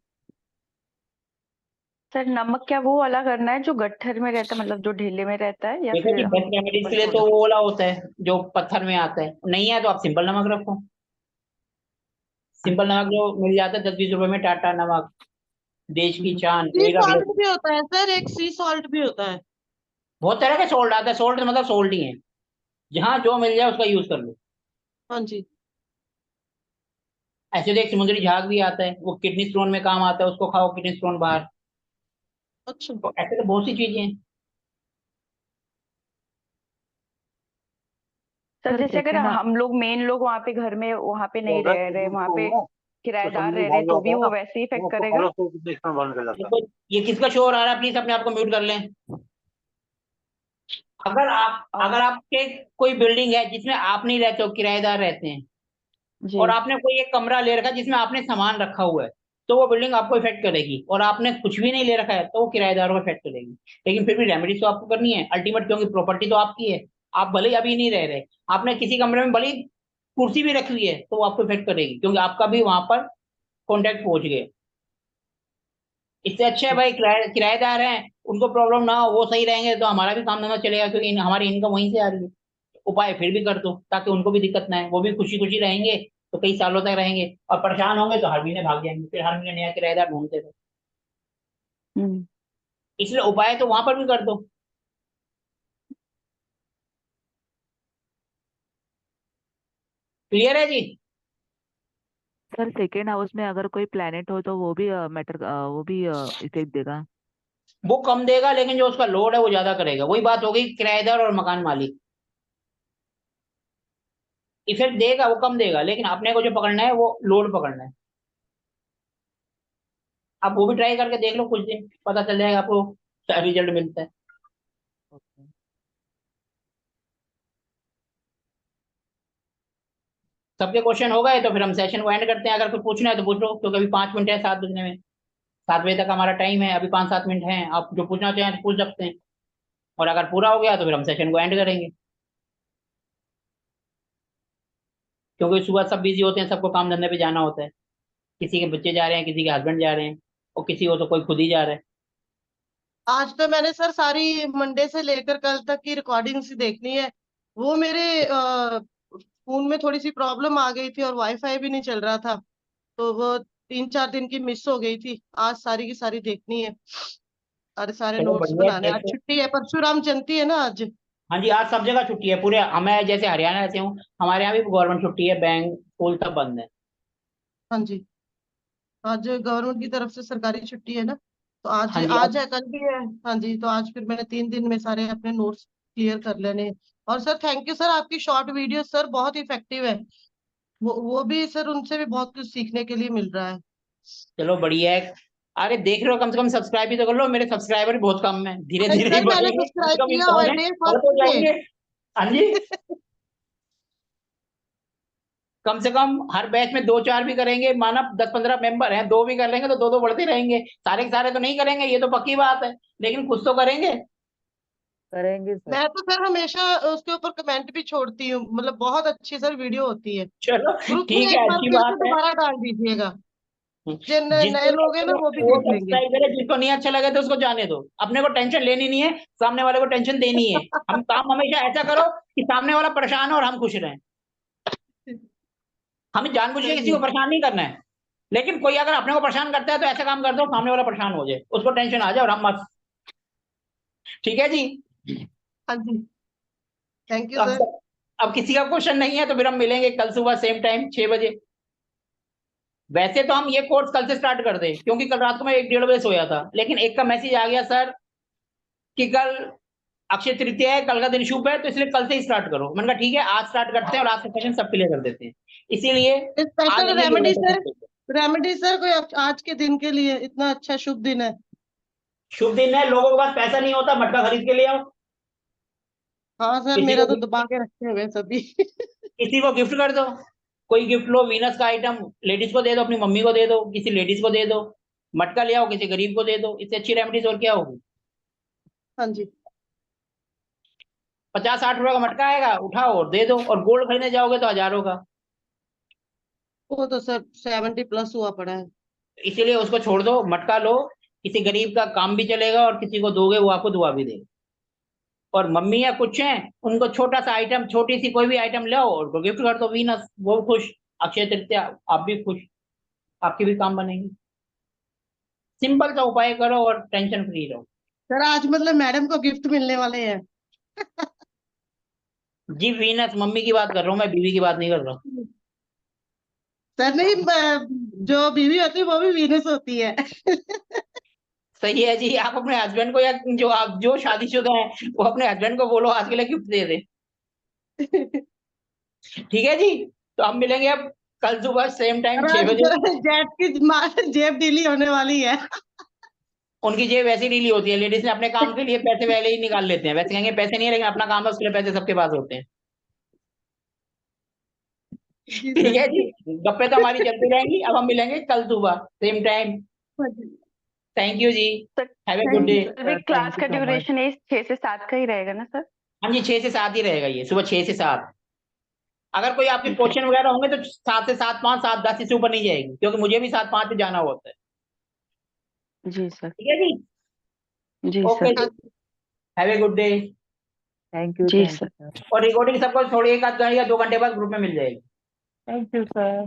सर नमक क्या वो वाला करना है जो गट्ठर में रहता है, मतलब जो ढेले में रहता है, या देखो फिर जी, हम बेस्ट रेमेडीज नॉर्मल के लिए तो पाउडर? वो वाला होता है जो पत्थर में आता है, नहीं है तो आप सिंपल नमक रखो। सिंपल नमक जो मिल जाता है 10-20 रुपए में, टाटा नमक, देश की चांद, सी एक रख लो। सॉल्ट भी होता है सर, एक सी सॉल्ट भी होता है। बहुत तरह के सोल्ट आता है, सोल्ट मतलब सोल्ट ही है, जहाँ जो मिल जाए उसका यूज कर लो। हाँ जी। ऐसे तो एक समुद्री झाग भी आता है, वो किडनी स्टोन में काम आता है, उसको खाओ, किडनी स्टोन बाहर। अच्छा। तो ऐसे तो बहुत सी चीजें हैं। सर सर जैसे अगर जैसे ना, हम लोग मेन लोग वहां पे घर में वहां पे नहीं रह रहे, वहां पे किराएदार रह रहे, तो भी वो वैसे ही इफेक्ट करेगा? देखो ये किसका शोर आ रहा है, प्लीज अपने आप को म्यूट कर लें। अगर आपके कोई बिल्डिंग है जिसमें आप नहीं रहते हो, किराएदार रहते हैं, जी। और आपने कोई एक कमरा ले रखा है जिसमें आपने सामान रखा हुआ है, तो वो बिल्डिंग आपको इफेक्ट करेगी, और आपने कुछ भी नहीं ले रखा है तो वो किराएदारों को इफेक्ट करेगी। लेकिन फिर भी रेमेडीज तो आपको करनी है अल्टीमेट, क्योंकि प्रॉपर्टी तो आपकी है। आप भले ही अभी नहीं रह रहे, आपने किसी कमरे में भले ही कुर्सी भी रखी हुई है तो वो आपको इफेक्ट करेगी, क्योंकि आपका भी वहां पर कॉन्टेक्ट पहुंच गया। इससे अच्छा है भाई किराएदार हैं, उनको प्रॉब्लम ना हो, वो सही रहेंगे तो हमारा भी काम धंधा चलेगा, क्योंकि हमारी इनकम वहीं से आ रही है। उपाय फिर भी कर दो ताकि उनको भी दिक्कत ना है, वो भी खुशी खुशी रहेंगे, तो कई सालों तक रहेंगे। और परेशान होंगे तो हर महीने भाग जाएंगे, फिर हर महीने नया किराएदार ढूंढते रहो। हम्म। इसलिए उपाय तो वहां पर भी कर दो। क्लियर है जी? सर सेकेंड हाउस में अगर कोई प्लेनेट हो तो वो भी वो भी इफेक्ट देगा? वो कम देगा, लेकिन जो उसका लोड है वो ज्यादा करेगा। वही बात हो गई किराएदार और मकान मालिक। इफेक्ट देगा, वो कम देगा, लेकिन अपने को जो पकड़ना है वो लोड पकड़ना है। आप वो भी ट्राई करके देख लो, कुछ दिन पता चल जाएगा आपको, क्या रिजल्ट मिलता है। ओके। सबके क्वेश्चन हो गए तो फिर हम सेशन को एंड करते हैं। अगर कुछ पूछना है तो पूछ लो, क्योंकि अभी 5 मिनट है 7 बजने में। 7 बजे तक हमारा टाइम है, अभी 5-7 मिनट है, आप जो पूछना चाहें तो पूछ सकते हैं। और अगर पूरा हो गया तो फिर हम सेशन को एंड करेंगे, क्योंकि सुबह सब बिजी होते हैं, सबको काम धंधे पे जाना होता है। किसी के बच्चे जा रहे हैं, किसी के हस्बैंड जा रहे हैं, और किसी को तो कोई खुद ही जा रहा है। आज तो मैंने सर सारी मंडे से लेकर कल तक की रिकॉर्डिंग्स देखनी है। वो मेरे फोन में थोड़ी सी प्रॉब्लम आ गई थी और वाईफाई भी नहीं चल रहा था, तो वो 3-4 दिन की मिस हो गई थी। आज सारी की सारी देखनी है, सारे सारे चलो नोट्स बढ़िया है, बनाने। आज देखो। छुट्टी है, परशुराम जयंती है ना आज। हाँ जी, आज सब जगह छुट्टी है पूरे। मैं जैसे हरियाणा से हूँ, हमारे यहाँ भी गवर्नमेंट छुट्टी है, बैंक स्कूल सब बंद है। हाँ जी, आज गवर्नमेंट की तरफ से सरकारी छुट्टी है ना, तो आज हाँ जी, आज अब है, कल भी है। हाँ जी, तो आज फिर मैंने 3 दिन में सारे अपने नोट्स क्लियर कर लेने हैं। और सर थैंक यू सर, आपकी शॉर्ट वीडियो सर बहुत इफेक्टिव है। वो भी सर, उनसे भी बहुत कुछ सीखने के लिए मिल रहा है। चलो बढ़िया है। अरे देख रहे हो, कम से कम सब्सक्राइब भी तो कर लो। मेरे सब्सक्राइबर बहुत कम है, धीरे नहीं धीरे ही सर, मैंने बढ़ेंगे, कम से सब्सक्राइब कम किया हुआ है, इम्पोर्टेंट डे बढ़ तो फर्स्ट से। जाएंगे। हाँ जी, कम से कम हर बैच में 2-4 भी करेंगे। माना 10-15 मेंबर हैं, 2 भी कर लेंगे तो 2-2 बढ़ते रहेंगे। सारे के सारे तो नहीं करेंगे, ये तो पक्की बात है, लेकिन कुछ तो करेंगे। करेंगे सर। मैं तो सर हमेशा उसके ऊपर कमेंट भी छोड़ती हूँ, मतलब बहुत अच्छी सर वीडियो होती है। चलो ग्रुप में ठीक एक है, बार अच्छी फिर से बात है। दोबारा डाल दीजिएगा, जो जिसको नए नहीं लोग हैं अच्छा ना वो भी लगे वो देख लेंगे। सब्सक्राइब करे, जिसको नहीं अच्छा लगे तो उसको जाने दो। अपने को टेंशन लेनी नहीं है, सामने वाले को टेंशन देनी है। हम काम हमेशा ऐसा करो कि सामने वाला परेशान हो और हम खुश रहें। हमें जानबूझ के किसी चलिए, को परेशान नहीं करना है, लेकिन कोई अगर अपने को परेशान करता है तो ऐसा काम कर दो सामने वाला परेशान हो जाए, उसको टेंशन आ जाए और हम मत। ठीक है जी? हाँ जी, थैंक तो यू सर। अब किसी का क्वेश्चन नहीं है तो फिर हम मिलेंगे कल सुबह सेम टाइम 6 बजे। वैसे तो हम ये कोर्स कल से स्टार्ट कर दें, क्योंकि कल रात को मैं 1-1:30 बजे सोया था, लेकिन एक का मैसेज आ गया सर कि कल अक्षय तृतीया है, कल का दिन शुभ है, तो इसलिए कल से ही स्टार्ट करो। मैंने कहा ठीक है, आज स्टार्ट करते हैं और आज का सेशन सब क्लियर कर देते हैं। इसीलिए आज स्पेशल हमने योगा रेमेडी सेशन सर, किया। रेमेडी सर कोई आज के दिन के लिए, इतना अच्छा शुभ दिन है। शुभ दिन है, लोगों के पास पैसा नहीं होता, मटका खरीद के ले आओ। हाँ सर, किसी मेरा को तो दबा के रखे हुए हैं सभी। किसी को गिफ्ट कर दो। कोई गिफ्ट लो, वीनस का आइटम लेडीज को दे दो, अपनी मम्मी को दे दो, किसी लेडीज को दे दो। मटका ले आओ, किसी गरीब को दे दो। इससे अच्छी रेमेडीज और क्या होगी? हाँ जी, 50-60 रुपए का मटका आएगा, उठाओ और दे दो। और गोल्ड खरीदने जाओगे तो हजारों का। वो तो सर 70+ हुआ पड़ा है। इसीलिए उसको छोड़ दो, मटका लो। किसी गरीब का काम भी चलेगा और किसी को दोगे वो आपको दुआ भी देगा। और मम्मी या कुछ हैं, उनको छोटा सा आइटम, छोटी सी कोई भी आइटम ले आओ और उनको गिफ्ट कर दो, वीनस, वो भी खुश। अक्षय तृतीया, आप भी खुश, आपके भी काम बनेंगे। सिंपल सा उपाय करो और टेंशन फ्री रहो। सर आज मतलब मैडम को गिफ्ट मिलने वाले हैं। जी वीनस, मम्मी की बात कर रहा हूँ मैं, बीवी की बात नहीं कर रहा हूँ। सर नहीं, जो बीवी होती है वो भी वीनस होती है। सही है जी, आप अपने हस्बैंड को, या जो आप जो शादीशुदा है वो अपने हस्बैंड को बोलो आज के लिए गिफ्ट दे दे। ठीक है जी? तो हम मिलेंगे अब कल सुबह सेम टाइम और 6 बजे। आज जेठ की जेब ढीली होने वाली है। उनकी जेब वैसी ढीली होती है, लेडीज ने अपने काम के लिए पैसे पहले ही निकाल लेते हैं। वैसे कहेंगे पैसे नहीं है, लेकिन अपना काम है, उसके लिए पैसे सबके पास होते हैं। जी ठीक सर। है जी? गप्पे तो हमारी चलती रहेंगी। अब हम मिलेंगे कल सुबह सेम टाइम। थैंक यू जी। Sir have a good day. Sir sir class thank you का सो मच। ड्यूरेशन ये 6 से 7 का ही रहेगा ना सर? हाँ जी, 6 से 7 ही रहेगा ये, सुबह 6 से 7। अगर कोई आपके क्वेश्चन वगैरह होंगे तो 7 से 7, 5, 7, 10 इससे ऊपर नहीं जाएगी, क्योंकि मुझे भी 7, 5 पे जाना होता है। जी सर। ठीक है जी, जी ओके सर। जी, have a good day. Thank you जी सर। सर। और रिकॉर्डिंग सबको थोड़ी 1 आध या 2 घंटे बाद ग्रुप में मिल जाएगी। Thank you sir.